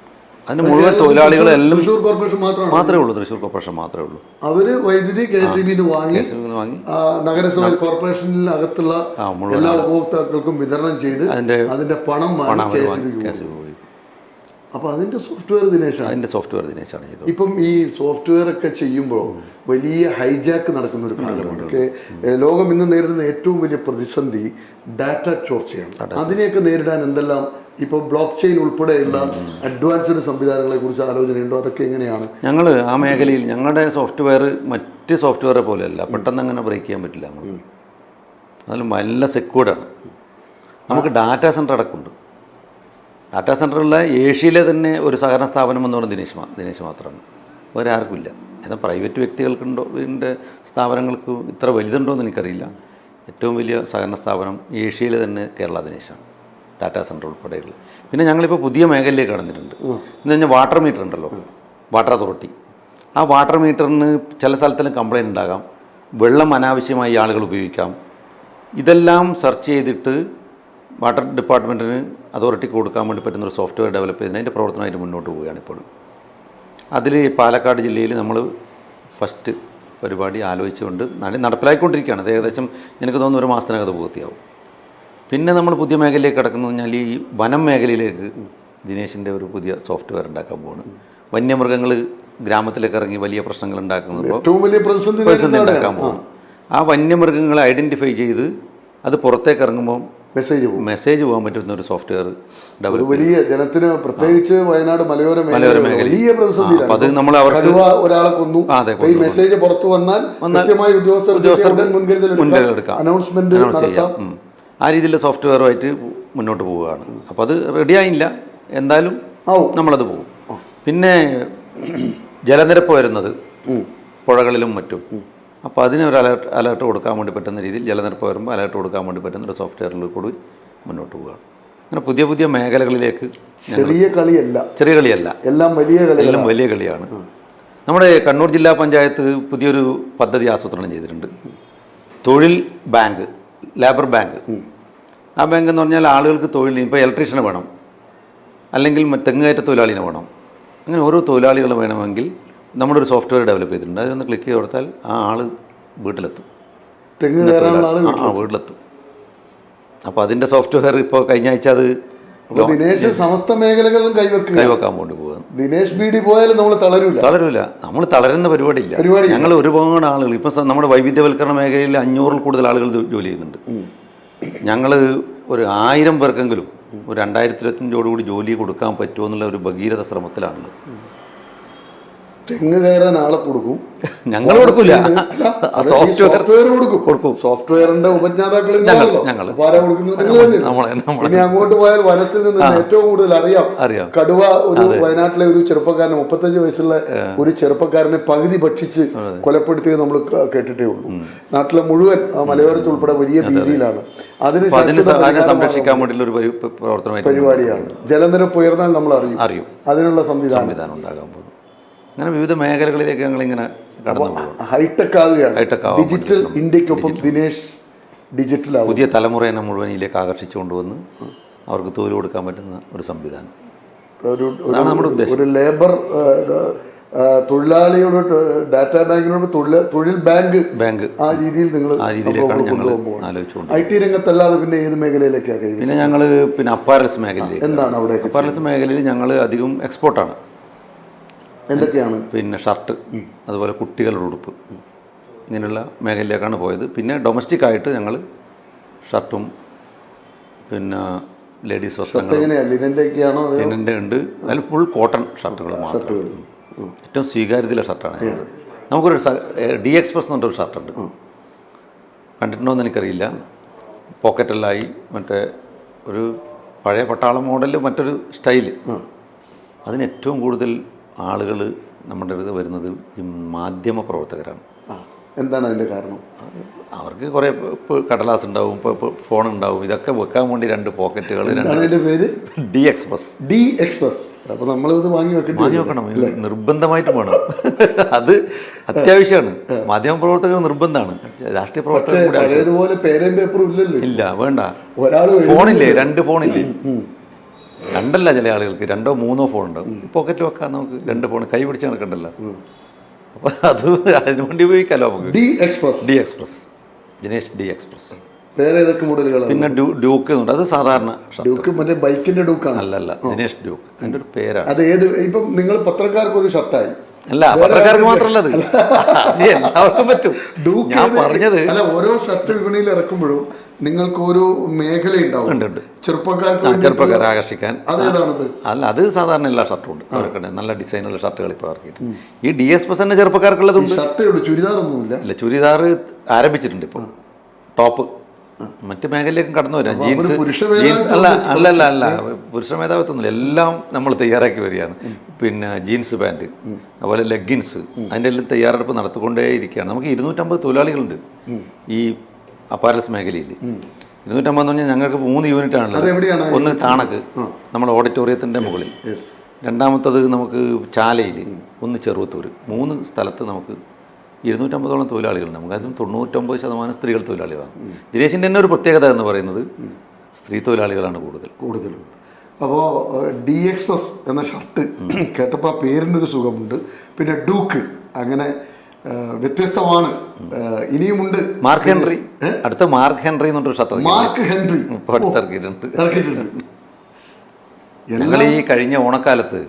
അതിന് മുഴുവൻ തൊഴിലാളികളെല്ലാം തൃശ്ശൂർ കോർപ്പറേഷൻ മാത്രമേ ഉള്ളൂ. തൃശ്ശൂർ കോർപ്പറേഷൻ മാത്രമേ ഉള്ളൂ. അവര് വൈദ്യുതി KSEB വാങ്ങി വാങ്ങി നഗരസഭ കോർപ്പറേഷനിലകത്തുള്ള എല്ലാ ഉപഭോക്താക്കൾക്കും വിതരണം ചെയ്ത് അതിന്റെ പണം വാങ്ങി KSEB പോയി. അപ്പൊ അതിന്റെ സോഫ്റ്റ്വെയർ ദിനേശാണ് ചെയ്തത്. ഇപ്പം ഈ സോഫ്റ്റ്വെയർ ഒക്കെ ചെയ്യുമ്പോൾ വലിയ ഹൈജാക്ക് നടക്കുന്ന ഒരു കാലമാണ്. ലോകം ഇന്ന് നേരിടുന്ന ഏറ്റവും വലിയ പ്രതിസന്ധി ഡാറ്റ ചോർച്ചയാണ്. അതിനെയൊക്കെ നേരിടാൻ എന്തെല്ലാം ഇപ്പോൾ ബ്ലോക്ക് ചെയിൻ ഉൾപ്പെടെയുള്ള അഡ്വാൻസ്ഡ് സംവിധാനങ്ങളെ കുറിച്ച് ആലോചനയുണ്ടോ? അതൊക്കെ എങ്ങനെയാണ്? ഞങ്ങൾ ആ മേഖലയിൽ ഞങ്ങളുടെ സോഫ്റ്റ്വെയർ മറ്റ് സോഫ്റ്റ്വെയറെ പോലെയല്ല, പെട്ടെന്ന് അങ്ങനെ ബ്രേക്ക് ചെയ്യാൻ പറ്റില്ല. അതിൽ നല്ല സെക്യൂർഡാണ്. നമുക്ക് ഡാറ്റാ സെൻറ്റർ അടക്കമുണ്ട്. ഡാറ്റാ സെൻറ്ററുള്ള ഏഷ്യയിലെ തന്നെ ഒരു സഹകരണ സ്ഥാപനം എന്ന് പറയുന്നത് ദിനേശ് മാത്രമാണ്. വേറെ ആർക്കും ഇല്ല. എന്നാൽ പ്രൈവറ്റ് വ്യക്തികൾക്കുണ്ടോ ഇതിൻ്റെ സ്ഥാപനങ്ങൾക്ക് ഇത്ര വലുതുണ്ടോ എന്ന് എനിക്കറിയില്ല. ഏറ്റവും വലിയ സഹകരണ സ്ഥാപനം ഏഷ്യയിലെ തന്നെ കേരള ദിനേശാണ്, ഡാറ്റാ സെൻറ്റർ ഉൾപ്പെടെയുള്ള. പിന്നെ ഞങ്ങളിപ്പോൾ പുതിയ മേഖലയിലേക്ക് കടന്നിട്ടുണ്ട്. എന്ന് പറഞ്ഞാൽ വാട്ടർ മീറ്റർ ഉണ്ടല്ലോ, വാട്ടർ അതോറിറ്റി. ആ വാട്ടർ മീറ്ററിന് ചില സ്ഥലത്തെല്ലാം കംപ്ലയിൻ്റ് ഉണ്ടാകാം, വെള്ളം അനാവശ്യമായി ആളുകൾ ഉപയോഗിക്കാം. ഇതെല്ലാം സെർച്ച് ചെയ്തിട്ട് വാട്ടർ ഡിപ്പാർട്ട്മെൻറ്റിന് അതോറിറ്റിക്ക് കൊടുക്കാൻ വേണ്ടി പറ്റുന്നൊരു സോഫ്റ്റ്വെയർ ഡെവലപ്പ് ചെയ്ത് അതിൻ്റെ പ്രവർത്തനമായിട്ട് മുന്നോട്ട് പോവുകയാണ് ഇപ്പോഴും. അതിൽ പാലക്കാട് ജില്ലയിൽ നമ്മൾ ഫസ്റ്റ് പരിപാടി ആലോചിച്ചുകൊണ്ട് നടപ്പിലാക്കിക്കൊണ്ടിരിക്കുകയാണ്. അത് ഏകദേശം എനിക്ക് തോന്നുന്നു ഒരു മാസത്തിനകം അത് പൂർത്തിയാവും. പിന്നെ നമ്മൾ പുതിയ മേഖലയിലേക്ക് കിടക്കുന്നത് പറഞ്ഞാൽ ഈ വനം മേഖലയിലേക്ക് ദിനേശിൻ്റെ ഒരു പുതിയ സോഫ്റ്റ്വെയർ ഉണ്ടാക്കാൻ പോവാണ്. വന്യമൃഗങ്ങൾ ഗ്രാമത്തിലേക്ക് ഇറങ്ങി വലിയ പ്രശ്നങ്ങൾ പ്രതിസന്ധി ഉണ്ടാക്കാൻ പോകും. ആ വന്യമൃഗങ്ങളെ ഐഡൻറ്റിഫൈ ചെയ്ത് അത് പുറത്തേക്ക് ഇറങ്ങുമ്പോൾ മെസ്സേജ് പോകാൻ പറ്റുന്ന ഒരു സോഫ്റ്റ്വെയർ ഡെവലപ്പ്. വലിയ ജനത്തിന് പ്രത്യേകിച്ച് വയനാട് മലയോര മേഖല അപ്പോൾ അത് നമ്മൾ അവർക്ക് ഒരാളെ കൊന്നു, മെസ്സേജ് പുറത്തു വന്നാൽ ഉദ്യോഗസ്ഥർക്ക് മുൻകരുതലെടുക്കാം, അനൗൺസ്മെന്റ് ചെയ്യാം. ആ രീതിയിലുള്ള സോഫ്റ്റ്വെയറുമായിട്ട് മുന്നോട്ട് പോവുകയാണ്. അപ്പോൾ അത് റെഡിയായില്ല, എന്തായാലും നമ്മളത് പോകും. പിന്നെ ജലനിരപ്പ് വരുന്നത് പുഴകളിലും മറ്റും, അപ്പോൾ അതിനൊരു അലേർട്ട് കൊടുക്കാൻ വേണ്ടി പറ്റുന്ന രീതിയിൽ ജലനിരപ്പ് വരുമ്പോൾ അലേർട്ട് കൊടുക്കാൻ വേണ്ടി പറ്റുന്ന ഒരു സോഫ്റ്റ്വെയറിൽ കൂടി മുന്നോട്ട് പോവുകയാണ്. അങ്ങനെ പുതിയ പുതിയ മേഖലകളിലേക്ക്. ചെറിയ കളിയല്ല, എല്ലാം വലിയ കളിയാണ്. നമ്മുടെ കണ്ണൂർ ജില്ലാ പഞ്ചായത്ത് പുതിയൊരു പദ്ധതി ആസൂത്രണം ചെയ്തിട്ടുണ്ട്. തൊഴിൽ ബാങ്ക്, ലേബർ ബാങ്ക്. ആ ബാങ്ക് എന്ന് പറഞ്ഞാൽ ആളുകൾക്ക് തൊഴിൽ, ഇപ്പോൾ ഇലക്ട്രീഷ്യനെ വേണം, അല്ലെങ്കിൽ തെങ്ങുകയറ്റ തൊഴിലാളിനെ വേണം, അങ്ങനെ ഓരോ തൊഴിലാളികൾ വേണമെങ്കിൽ നമ്മുടെ ഒരു സോഫ്റ്റ്വെയർ ഡെവലപ്പ് ചെയ്തിട്ടുണ്ട്. അതൊന്ന് ക്ലിക്ക് ചെയ്ത് കൊടുത്താൽ ആ ആൾ വീട്ടിലെത്തും. വീട്ടിലെത്തും. അപ്പോൾ അതിൻ്റെ സോഫ്റ്റ്വെയർ ഇപ്പോൾ കഴിഞ്ഞ ആഴ്ച അത് ദിനേശ് സമസ്ത മേഖലകളിലും കൈവക്കാൻ വേണ്ടി പോകുന്നത്. ദിനേശ് ബീഡി പോയാലും നമ്മൾ തളരൂല. നമ്മൾ തളരുന്ന പരിപാടിയില്ല. ഞങ്ങൾ ഒരുപാട് ആളുകൾ ഇപ്പം നമ്മുടെ വൈവിധ്യവൽക്കരണ മേഖലയിൽ 500-ൽ കൂടുതൽ ആളുകൾ ജോലി ചെയ്യുന്നുണ്ട്. ഞങ്ങൾ ഒരു 1000 പേർക്കെങ്കിലും ഒരു 2025 ജോലി കൊടുക്കാൻ പറ്റുമോ എന്നുള്ള ഒരു ഭഗീരഥ ശ്രമത്തിലാണുള്ളത്. തെങ്ങ് കയറാൻ ആളെ കൊടുക്കും, ഞങ്ങൾ കൊടുക്കില്ല, സോഫ്റ്റ്വെയർ കൊടുക്കും. സോഫ്റ്റ്വെയറിന്റെ ഉപജ്ഞാതാക്കൾ ഇനി അങ്ങോട്ട് പോയാൽ വനത്തിൽ നിന്ന് ഏറ്റവും കൂടുതൽ അറിയാം. കടുവ ഒരു വയനാട്ടിലെ ഒരു ചെറുപ്പക്കാരനെ 35 വയസ്സുള്ള ഒരു ചെറുപ്പക്കാരനെ പകുതി ഭക്ഷിച്ച് കൊലപ്പെടുത്തിയത് നമ്മൾ കേട്ടിട്ടേ ഉള്ളൂ. നാട്ടിലെ മുഴുവൻ മലയോരത്ത് ഉൾപ്പെടെ വലിയ രീതിയിലാണ്. അതിന് സംരക്ഷിക്കാൻ വേണ്ടിയുള്ള ഒരു പരിപാടിയാണ്. ജലനിരപ്പ് ഉയർന്നാൽ നമ്മൾ അറിയും. അതിനുള്ള സംവിധാനം ഉണ്ടാകാൻ പോകും. അങ്ങനെ വിവിധ മേഖലകളിലേക്ക് ഞങ്ങളിങ്ങനെ കടന്നു പോകും. ഹൈടെക് ആവുകയാണ്. ഡിജിറ്റൽ ഇന്ത്യക്കൊപ്പം ദിനേശ് ഡിജിറ്റൽ പുതിയ തലമുറയെ മുഴുവൻ ഇതിലേക്ക് ആകർഷിച്ചു കൊണ്ടുവന്ന് അവർക്ക് തൊഴിൽ കൊടുക്കാൻ പറ്റുന്ന ഒരു സംവിധാനം. അതാണ് നമ്മുടെ ഉദ്ദേശം. ഒരു ലേബർ തൊഴിലാളിയോട് ഡാറ്റാ ബാങ്കിനോട് തൊഴിൽ ബാങ്ക് ആ രീതിയിൽ നിങ്ങൾ ആലോചിച്ചുകൊണ്ട് IT രംഗത്തല്ലാതെ പിന്നെ ഏത് മേഖലയിലേക്കാണ്? പിന്നെ ഞങ്ങൾ അപ്പാരൽസ് മേഖലയിലേക്ക്. എന്താണ് അവിടെ? അപ്പാരൽസ് മേഖലയിൽ ഞങ്ങൾ അധികം എക്സ്പോർട്ടാണ്. എന്തൊക്കെയാണ്? പിന്നെ ഷർട്ട്, അതുപോലെ കുട്ടികളുടെ ഉടുപ്പ്, ഇങ്ങനെയുള്ള മേഖലയിലേക്കാണ് പോയത്. പിന്നെ ഡൊമസ്റ്റിക് ആയിട്ട് ഞങ്ങൾ ഷർട്ടും പിന്നെ ലേഡീസ് വസ്ത്രങ്ങളും ലിനൻ്റെ ഉണ്ട്. അതിൽ ഫുൾ കോട്ടൺ ഷർട്ടുകൾ മാത്രം. ഏറ്റവും സ്വീകാര്യതയുള്ള ഷർട്ടാണ് ഞങ്ങൾ. നമുക്കൊരു ഡി എക്സ്പ്രസ് എന്ന് പറഞ്ഞൊരു ഷർട്ടുണ്ട്, കണ്ടിട്ടുണ്ടോ എന്ന് എനിക്കറിയില്ല. പോക്കറ്റെല്ലായി മറ്റേ ഒരു പഴയ പട്ടാളം മോഡലിൽ മറ്റൊരു സ്റ്റൈല്. അതിന് ഏറ്റവും കൂടുതൽ ആളുകൾ നമ്മുടെ അടുത്ത് വരുന്നത് ഈ മാധ്യമ പ്രവർത്തകരാണ്. എന്താണ് അതിൻ്റെ കാരണം? അവർക്ക് കുറേ കടലാസ് ഉണ്ടാവും, ഫോൺ ഉണ്ടാവും, ഇതൊക്കെ വെക്കാൻ വേണ്ടി 2 പോക്കറ്റുകൾ. പേര് ഡി എക്സ്പ്രസ്. അപ്പൊ നമ്മളിത് വാങ്ങി വെക്കണം, നിർബന്ധമായിട്ടും വേണം. അത് അത്യാവശ്യമാണ്. മാധ്യമപ്രവർത്തകർ നിർബന്ധമാണ്, രാഷ്ട്രീയ പ്രവർത്തകർ അതേപോലെ പേരും പേപ്പറും ഇല്ലല്ലോ. ഇല്ല, വേണ്ട. ഒരാൾ ഫോണില്ലേ, 2 ഫോണില്ലേ, 2 ചില ആളുകൾക്ക് 2 or 3 ഫോൺ ഉണ്ടാവും. പോക്കറ്റ് വെക്കാൻ നമുക്ക് 2 ഫോൺ കൈ പിടിച്ച് നടക്കണ്ടല്ലോ. അപ്പൊ അതിനു വേണ്ടി ഉപയോഗിക്കാമല്ലോ നമുക്ക്. D express Dinesh D express. വേറെ ഏതൊക്കെ മോഡലുകളാണ്? പിന്നെ ഡ്യൂക്ക് എന്നുണ്ട്, അത് സാധാരണ ഡ്യൂക്ക്, മറ്റേ ബൈക്കിന്റെ ഡ്യൂക്കാണ്. അല്ലല്ല, ദിനേശ് ഡ്യൂക്ക് അതിന്റെ ഒരു പേരാണ്. അത് ഏത് ഇപ്പം നിങ്ങൾ പത്രക്കാർക്ക് ഒരു ഷർട്ടായി? അല്ല, പത്രക്കാർക്ക് മാത്രമല്ല, അത് എല്ലാവർക്കും പറ്റും. ഞാൻ പറഞ്ഞത് അല്ല, ഓരോ ഷർട്ട് വിപണിയിൽ ഇറക്കുമ്പോഴും നിങ്ങൾക്ക് ഒരു മേഖല ഉണ്ടാവും ചെറുപ്പക്കാരെ ആകർഷിക്കാൻ. അതേതാണത്? അല്ല, അത് സാധാരണ എല്ലാ ഷർട്ടും ഉണ്ട് ഇറക്കണ്ടേ, നല്ല ഡിസൈനുള്ള ഷർട്ടുകൾ ഇപ്പോൾ ഇറക്കിയിട്ട്. ഈ ഡി എക്സ്പ്രസ് തന്നെ ചെറുപ്പക്കാർക്കുള്ളതുണ്ട്. ഷർട്ടേ ഉള്ളൂ, ചുരിദാറൊന്നുമില്ല. ഇല്ല, ചുരിദാർ ആരംഭിച്ചിട്ടുണ്ട് ഇപ്പോൾ. ടോപ്പ് മറ്റ് മേഖലയിലേക്കും കടന്നു വരാം. ജീൻസ് അല്ല പുരുഷ മേധാവിത്വമൊന്നുമില്ല, എല്ലാം നമ്മൾ തയ്യാറാക്കി വരികയാണ്. പിന്നെ ജീൻസ് പാൻറ്റ്, അതുപോലെ ലെഗിൻസ്, അതിൻ്റെ എല്ലാം തയ്യാറെടുപ്പ് നടത്തിക്കൊണ്ടേ ഇരിക്കുകയാണ്. നമുക്ക് 250 തൊഴിലാളികളുണ്ട് ഈ അപ്പാരൽസ് മേഖലയിൽ. 250 എന്ന് പറഞ്ഞാൽ ഞങ്ങൾക്ക് 3 യൂണിറ്റാണുള്ളത്. ഒന്ന് താണക്ക്, നമ്മുടെ ഓഡിറ്റോറിയത്തിൻ്റെ മുകളിൽ. രണ്ടാമത്തത് നമുക്ക് ചാലയിൽ, ഒന്ന് ചെറുവത്തൂർ. 3 സ്ഥലത്ത് നമുക്ക് 250ഓളം തൊഴിലാളികളുണ്ട്. നമുക്ക് അതും 99% സ്ത്രീകൾ തൊഴിലാളികളാണ്. ദിനേശിൻ്റെ തന്നെ ഒരു പ്രത്യേകത എന്ന് പറയുന്നത് സ്ത്രീ തൊഴിലാളികളാണ് കൂടുതലും. അപ്പോൾ ഡി എക്സ്പ്രസ് എന്ന ഷർട്ട് കേട്ടപ്പോൾ ആ പേരിനൊരു സുഖമുണ്ട്. പിന്നെ ഡൂക്ക്, അങ്ങനെ വ്യത്യസ്തമാണ്. ഇനിയുമുണ്ട് മാർക്ക് ഹെൻറി. അടുത്ത മാർക്ക് ഹെൻറി എന്നൊരു ഷർട്ട് മാർക്ക് ഹെൻറി ഇറക്കിയിട്ടുണ്ട്. ഞങ്ങൾ ഈ കഴിഞ്ഞ ഓണക്കാലത്ത്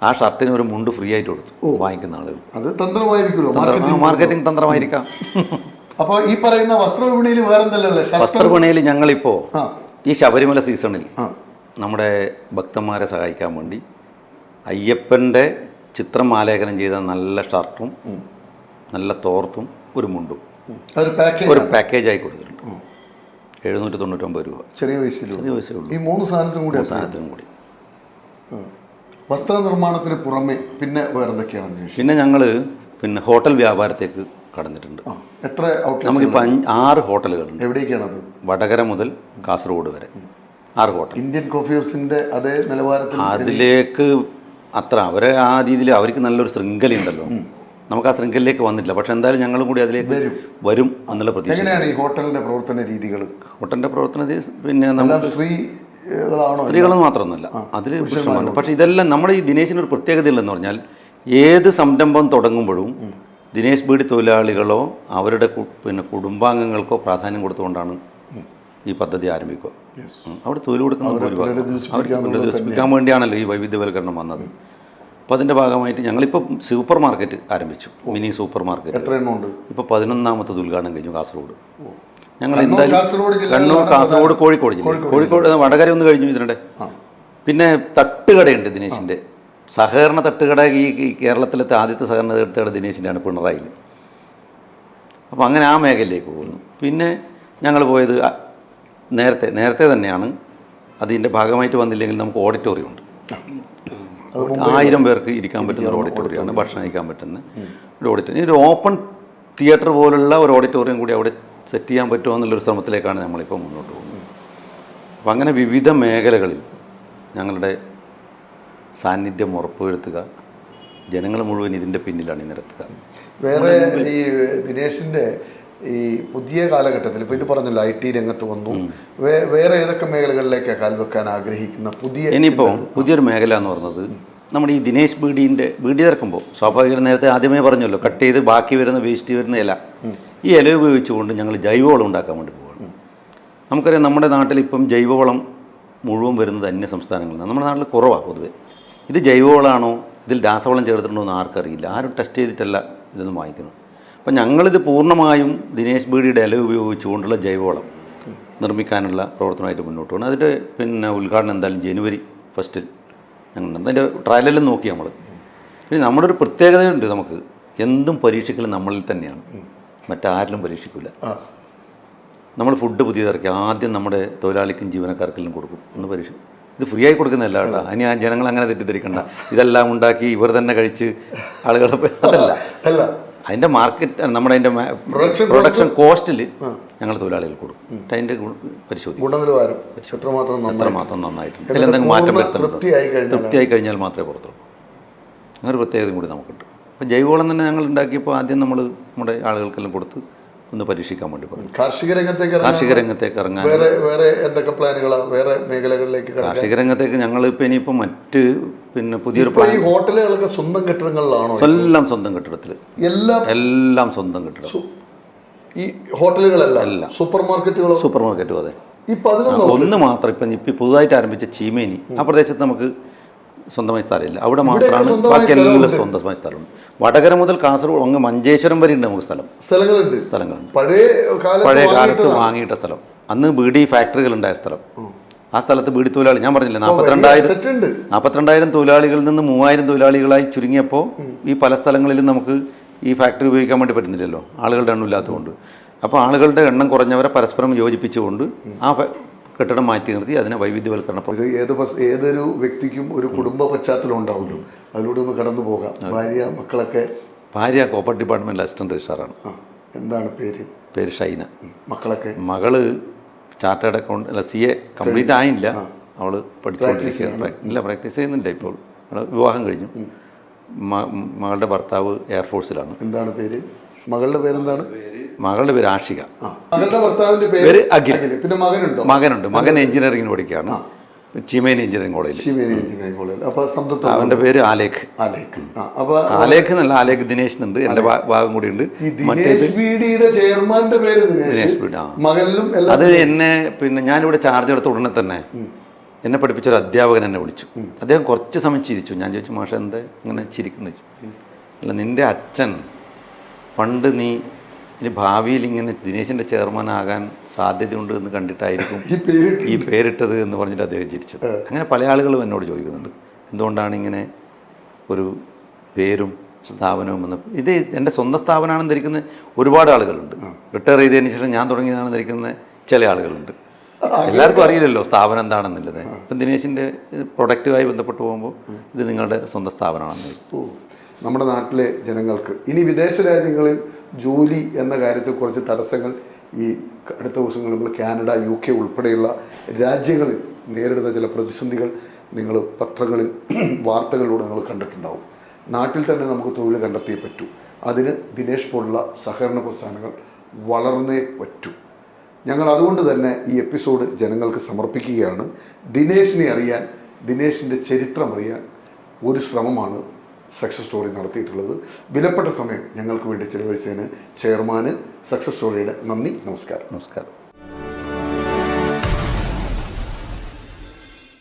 ആ ഷർട്ടിന് ഒരു മുണ്ട് ഫ്രീ ആയിട്ട് കൊടുത്തു വാങ്ങിക്കുന്ന ആളുകൾ. അത് തന്ത്രമായിരിക്കുമല്ലോ, മാർക്കറ്റിംഗ് തന്ത്രമായിരിക്കാം. അപ്പോൾ ഈ പറയുന്ന വസ്ത്രവിപണിയിൽ വേറെന്തല്ലേ? വസ്ത്രവിപണിയിൽ ഞങ്ങളിപ്പോൾ ഈ ശബരിമല സീസണിൽ നമ്മുടെ ഭക്തന്മാരെ സഹായിക്കാൻ വേണ്ടി അയ്യപ്പൻ്റെ ചിത്രം ആലേഖനം ചെയ്ത നല്ല ഷർട്ടും നല്ല തോർത്തും ഒരു മുണ്ടും ഒരു പാക്കേജായി കൊടുത്തിട്ടുണ്ട്. 799 രൂപ. ചെറിയ പൈസയുള്ളൂ. ഈ 3 സാധനത്തിനും കൂടി. വസ്ത്രനിർമ്മാണത്തിന് പുറമെ പിന്നെ വേറെന്തൊക്കെയാണ്? പിന്നെ ഞങ്ങൾ ഹോട്ടൽ വ്യാപാരത്തേക്ക് കടന്നിട്ടുണ്ട്. എത്ര ഔട്ട്ലെറ്റ്? നമുക്കിപ്പോൾ 6 ഹോട്ടലുകളുണ്ട്. എവിടേക്കാണത്? വടകര മുതൽ കാസർഗോഡ് വരെ 6 ഹോട്ടൽ. ഇന്ത്യൻ കോഫി ഹൗസിന്റെ അതേ നിലവാരത്തിൽ അതിലേക്ക് അത്ര അവരെ ആ രീതിയിൽ അവർക്ക് നല്ലൊരു ശൃംഖലയുണ്ടല്ലോ. നമുക്ക് ആ ശൃംഖലയിലേക്ക് വന്നിട്ടില്ല. പക്ഷെ എന്തായാലും ഞങ്ങളും കൂടി അതിലേക്ക് വരും എന്നുള്ള പ്രതീക്ഷ. എങ്ങനെയാണ് ഈ ഹോട്ടലിന്റെ പ്രവർത്തന രീതികൾ? ഹോട്ടലിന്റെ പ്രവർത്തന പിന്നെ നമുക്ക് സ്ത്രീകളെന്ന് മാത്രമൊന്നുമല്ല, അതിൽ പുരുഷന്മാരുണ്ട്. പക്ഷെ ഇതെല്ലാം നമ്മുടെ ഈ ദിനേശിനൊരു പ്രത്യേകത ഉള്ളതെന്ന് പറഞ്ഞാൽ ഏത് സംരംഭം തുടങ്ങുമ്പോഴും ദിനേശ് ബീഡി തൊഴിലാളികളോ അവരുടെ കുടുംബാംഗങ്ങൾക്കോ പ്രാധാന്യം കൊടുത്തുകൊണ്ടാണ് ഈ പദ്ധതി ആരംഭിക്കുക. അവിടെ തൊഴിൽ കൊടുക്കുന്ന അവർക്ക് പുനരധിവസിപ്പിക്കാൻ വേണ്ടിയാണല്ലോ ഈ വൈവിധ്യവൽക്കരണം വന്നത്. അപ്പോൾ അതിൻ്റെ ഭാഗമായിട്ട് ഞങ്ങളിപ്പോൾ സൂപ്പർ മാർക്കറ്റ് ആരംഭിച്ചു, മിനി സൂപ്പർ മാർക്കറ്റ്. എത്ര എണ്ണം ഉണ്ട്? ഇപ്പോൾ 11ാമത്തെ ഉദ്ഘാടനം കഴിഞ്ഞു കാസർഗോഡ്. ഞങ്ങൾ എന്തായാലും കണ്ണൂർ, കാസർഗോഡ്, കോഴിക്കോട് ജില്ല. കോഴിക്കോട് വടകര ഒന്ന് കഴിഞ്ഞു ഇതിനിടെ. പിന്നെ തട്ടുകടയുണ്ട് ദിനേശിൻ്റെ, സഹകരണ തട്ടുകട. ഈ കേരളത്തിലത്തെ ആദ്യത്തെ സഹകരണ തട്ടുകട ദിനേശിൻ്റെയാണ്, പിണറായിയിൽ. അപ്പോൾ അങ്ങനെ ആ മേഖലയിലേക്ക് പോകുന്നു. പിന്നെ ഞങ്ങൾ പോയത് നേരത്തെ തന്നെയാണ്, അതിൻ്റെ ഭാഗമായിട്ട് വന്നില്ലെങ്കിൽ നമുക്ക് ഓഡിറ്റോറിയം ഉണ്ട്. 1000 പേർക്ക് ഇരിക്കാൻ പറ്റുന്ന ഒരു ഓഡിറ്റോറിയമാണ്, ഭക്ഷണം കഴിക്കാൻ പറ്റുന്ന ഒരു ഓഡിറ്റോറിയം. ഒരു ഓപ്പൺ തിയേറ്റർ പോലുള്ള ഒരു ഓഡിറ്റോറിയം കൂടി അവിടെ സെറ്റ് ചെയ്യാൻ പറ്റുമോ എന്നുള്ളൊരു ശ്രമത്തിലേക്കാണ് നമ്മളിപ്പോൾ മുന്നോട്ട് പോകുന്നത്. അപ്പം അങ്ങനെ വിവിധ മേഖലകളിൽ ഞങ്ങളുടെ സാന്നിധ്യം ഉറപ്പുവരുത്തുക, ജനങ്ങൾ മുഴുവൻ ഇതിൻ്റെ പിന്നിലാണ് നിരത്തുക. വേറെ ഈ ദിനേശിൻ്റെ ഈ പുതിയ കാലഘട്ടത്തിൽ ഇപ്പോൾ ഇത് പറഞ്ഞല്ലോ IT രംഗത്ത് വന്നു, വേറെ ഏതൊക്കെ മേഖലകളിലേക്കാണ് കാൽവെക്കാൻ ആഗ്രഹിക്കുന്ന ഇനിയിപ്പോൾ പുതിയൊരു മേഖല എന്ന് പറയുന്നത് നമ്മുടെ ഈ ദിനേശ് ബീഡി ഇറക്കുമ്പോൾ സ്വാഭാവികം നേരത്തെ ആദ്യമേ പറഞ്ഞല്ലോ, കട്ട് ചെയ്ത് ബാക്കി വരുന്ന വേസ്റ്റ് വരുന്ന ഇല, ഈ ഇല ഉപയോഗിച്ചുകൊണ്ട് ഞങ്ങൾ ജൈവവളം ഉണ്ടാക്കാൻ വേണ്ടി പോവുകയാണ്. നമുക്കറിയാം നമ്മുടെ നാട്ടിൽ ഇപ്പം ജൈവവളം മുഴുവൻ വരുന്നത് അന്യ സംസ്ഥാനങ്ങളിൽ നിന്ന്. നമ്മുടെ നാട്ടിൽ കുറവാണ് പൊതുവെ. ഇത് ജൈവവളമാണോ ഇതിൽ രാസവളം ചേർത്തിട്ടുണ്ടോ എന്ന് ആർക്കറിയില്ല, ആരും ടെസ്റ്റ് ചെയ്തിട്ടല്ല ഇതൊന്നും വാങ്ങിക്കുന്നത്. അപ്പം ഞങ്ങളിത് പൂർണ്ണമായും ദിനേശ് ബീഡിയുടെ ഇല ഉപയോഗിച്ചുകൊണ്ടുള്ള ജൈവവളം നിർമ്മിക്കാനുള്ള പ്രവർത്തനമായിട്ട് മുന്നോട്ട് പോകണം. അതിൻ്റെ ഉദ്ഘാടനം എന്തായാലും ജനുവരി 1 ഞങ്ങളുണ്ട്. അതിൻ്റെ ട്രയലെല്ലാം നോക്കി നമ്മൾ. പിന്നെ നമ്മുടെ ഒരു പ്രത്യേകതയുണ്ട്, നമുക്ക് എന്തും പരീക്ഷിക്കൽ നമ്മളിൽ തന്നെയാണ്, മറ്റാരിലും പരീക്ഷിക്കില്ല. നമ്മൾ ഫുഡ് പുതിയതിറക്കി ആദ്യം നമ്മുടെ തൊഴിലാളിക്കും ജീവനക്കാർക്കെല്ലാം കൊടുക്കും, ഒന്ന് പരീക്ഷിക്കും. ഇത് ഫ്രീ ആയി കൊടുക്കുന്നതല്ല കേട്ടോ, ഇനി ആ ജനങ്ങൾ അങ്ങനെ തെറ്റിദ്ധരിക്കണ്ട, ഇതെല്ലാം ഉണ്ടാക്കി ഇവർ തന്നെ കഴിച്ച് ആളുകളെ അതല്ല. അതിൻ്റെ മാർക്കറ്റ് നമ്മുടെ അതിൻ്റെ പ്രൊഡക്ഷൻ കോസ്റ്റിൽ ഞങ്ങൾ തൊഴിലാളികൾ കൊടുക്കും. അതിൻ്റെ പരിശോധിക്കും, ഗുണനിലവാരം എത്രമാത്രം നന്നായിട്ടുണ്ട്, അതിലെന്തെങ്കിലും മാറ്റം വരുത്തുന്നുണ്ടോ, തൃപ്തിയായി കഴിഞ്ഞാൽ മാത്രമേ പുറത്തുള്ളൂ. അങ്ങനെ ഒരു പ്രത്യേകതയും കൂടി നമുക്കുണ്ട്. അപ്പോൾ ജൈവവളം തന്നെ ഞങ്ങൾ ഉണ്ടാക്കിയപ്പോൾ ആദ്യം നമ്മൾ നമ്മുടെ ആളുകൾക്കെല്ലാം കൊടുത്ത് ഒന്ന് പരീക്ഷിക്കാൻ വേണ്ടി പറഞ്ഞു. കാർഷിക രംഗത്തേക്ക് ഇറങ്ങാൻ വേറെ എന്തൊക്കെ പ്ലാനുകളാണ്, വേറെ മേഖലകളിലേക്ക്? കാർഷിക രംഗത്തേക്ക് ഞങ്ങൾ ഇപ്പം ഇനിയിപ്പോൾ മറ്റ് പുതിയൊരു ഈ ഹോട്ടലുകളൊക്കെ സ്വന്തം കെട്ടിടങ്ങളിലാണോ? എല്ലാം സ്വന്തം കെട്ടിടത്തിൽ, എല്ലാം സ്വന്തം കെട്ടിടം. ഈ ഹോട്ടലുകളെല്ലാം സൂപ്പർ മാർക്കറ്റും അതെ. ഒന്ന് മാത്രം ഇപ്പം പുതുതായിട്ട് ആരംഭിച്ച ചീമേനി, ആ പ്രദേശത്ത് നമുക്ക് സ്വന്തമായി സ്ഥലമില്ല. അവിടെ മാത്രമാണ്, ബാക്കി എല്ലാം സ്വന്തമായി സ്ഥലമുണ്ട്. വടകര മുതൽ കാസർഗോഡ് അങ്ങ് മഞ്ചേശ്വരം വരെ ഉണ്ട് നമുക്ക് സ്ഥലങ്ങളുണ്ട്. പഴയ കാലത്ത് വാങ്ങിയിട്ട സ്ഥലം, അന്ന് ബീഡി ഫാക്ടറികൾ ഉണ്ടായ സ്ഥലം. ആ സ്ഥലത്ത് ബീഡി തൊഴിലാളി ഞാൻ പറഞ്ഞില്ലേ 42,000 തൊഴിലാളികളിൽ നിന്ന് 3,000 തൊഴിലാളികളായി ചുരുങ്ങിയപ്പോൾ ഈ പല സ്ഥലങ്ങളിലും നമുക്ക് ഈ ഫാക്ടറി ഉപയോഗിക്കാൻ വേണ്ടി പറ്റുന്നില്ലല്ലോ, ആളുകളുടെ എണ്ണം ഇല്ലാത്തതുകൊണ്ട്. അപ്പോൾ ആളുകളുടെ എണ്ണം കുറഞ്ഞവരെ പരസ്പരം യോജിപ്പിച്ചുകൊണ്ട് ആ കെട്ടിടം മാറ്റി നിർത്തി അതിനെ വൈവിധ്യവൽക്കരണം. ഏതൊരു വ്യക്തിക്കും ഒരു കുടുംബ പശ്ചാത്തലം ഉണ്ടാവുമല്ലോ, അതിലൂടെ ഒന്ന് കടന്നു പോകാം. ഭാര്യ കോപ്പറേറ്റ് ഡിപ്പാർട്ട്മെൻറ്റിൽ അസിസ്റ്റന്റ് രജിസ്ട്രാറാണ്. എന്താണ് പേര്? ഷൈന. മകള് ചാർട്ടേഡ് അക്കൗണ്ട് CA കംപ്ലീറ്റ് ആയില്ല, അവള് പഠിച്ചുകൊണ്ടിരിക്കുക. ഇല്ല, പ്രാക്ടീസ് ചെയ്യുന്നില്ല ഇപ്പോൾ. വിവാഹം കഴിഞ്ഞു. മകളുടെ ഭർത്താവ് എയർഫോഴ്സിലാണ്. എന്താണ് പേര്? മകളുടെ പേരെന്താണ്? മകളുടെ പേര് ആഷിക. മകളുടെ ഭർത്താവിന്റെ പേര് അഖിൽ. പിന്നെ മകനുണ്ട്. മകൻ എഞ്ചിനീയറിംഗിന് പഠിക്കുകയാണ്, ചീമേനി എഞ്ചിനീയറിംഗ് കോളേജിൽ. അവന്റെ പേര് ആലേഖ്. ആലേഖ് എന്നല്ല, ആലേഖ് ദിനേശ് എന്നുണ്ട്. എന്റെ ഭാഗം കൂടി ഉണ്ട്. ദിനേശ് ബീഡി. അത് എന്നെ ഞാനിവിടെ ചാർജ് എടുത്ത ഉടനെ തന്നെ എന്നെ പഠിപ്പിച്ചൊരു അധ്യാപകൻ എന്നെ വിളിച്ചു. അദ്ദേഹം കുറച്ച് സമയം ചിരിച്ചു. ഞാൻ ചോദിച്ചു, മാഷ എന്താ ഇങ്ങനെ ചിരിക്കുന്നു ചോദിച്ചു. അല്ല, നിന്റെ അച്ഛൻ പണ്ട് നീ ഇനി ഭാവിയിൽ ഇങ്ങനെ ദിനേശിൻ്റെ ചെയർമാനാകാൻ സാധ്യതയുണ്ട് എന്ന് കണ്ടിട്ടായിരിക്കും ഈ പേരിട്ടത് എന്ന് പറഞ്ഞിട്ട് അദ്ദേഹം ചിരിച്ചത്. അങ്ങനെ പല ആളുകളും എന്നോട് ചോദിക്കുന്നുണ്ട്, എന്തുകൊണ്ടാണ് ഇങ്ങനെ ഒരു പേരും സ്ഥാപനവും എന്ന്. ഇത് എൻ്റെ സ്വന്തം സ്ഥാപനമാണെന്ന് ധരിക്കുന്ന ഒരുപാട് ആളുകളുണ്ട്. റിട്ടയർ ചെയ്തതിന് ശേഷം ഞാൻ തുടങ്ങിയതാണെന്ന് ധരിക്കുന്ന ചില ആളുകളുണ്ട്. എല്ലാവർക്കും അറിയില്ലല്ലോ സ്ഥാപനം എന്താണെന്നുള്ളത്. ഇപ്പം ദിനേശിൻ്റെ പ്രൊഡക്റ്റുമായി ബന്ധപ്പെട്ട് പോകുമ്പോൾ ഇത് നിങ്ങളുടെ സ്വന്തം സ്ഥാപനമാണെന്ന്. നമ്മുടെ നാട്ടിലെ ജനങ്ങൾക്ക് ഇനി വിദേശ രാജ്യങ്ങളിൽ ജോലി എന്ന കാര്യത്തിൽ കുറച്ച് തടസ്സങ്ങൾ ഈ അടുത്ത ദിവസങ്ങളിൽ നമ്മൾ കാനഡ, UK ഉൾപ്പെടെയുള്ള രാജ്യങ്ങളിൽ നേരിടുന്ന ചില പ്രതിസന്ധികൾ നിങ്ങൾ പത്രങ്ങളിൽ വാർത്തകളിലൂടെ നിങ്ങൾ കണ്ടിട്ടുണ്ടാവും. നാട്ടിൽ തന്നെ നമുക്ക് തൊഴിൽ കണ്ടെത്തിയേ പറ്റൂ. അതിന് ദിനേശ് പോലുള്ള സഹകരണ പ്രസ്ഥാനങ്ങൾ വളർന്നേ പറ്റൂ. ഞങ്ങൾ അതുകൊണ്ട് തന്നെ ഈ എപ്പിസോഡ് ജനങ്ങൾക്ക് സമർപ്പിക്കുകയാണ്. ദിനേശിനെ അറിയാൻ, ദിനേശിൻ്റെ ചരിത്രം അറിയാൻ ഒരു ശ്രമമാണ് സക്സസ് സ്റ്റോറി നടത്തിയിട്ടുള്ളത്. വിലപ്പെട്ട സമയം ഞങ്ങൾക്ക് വേണ്ടി ചെലവഴിച്ചതിന് ചെയർമാന് സക്സസ് സ്റ്റോറിയുടെ നന്ദി. നമസ്കാരം.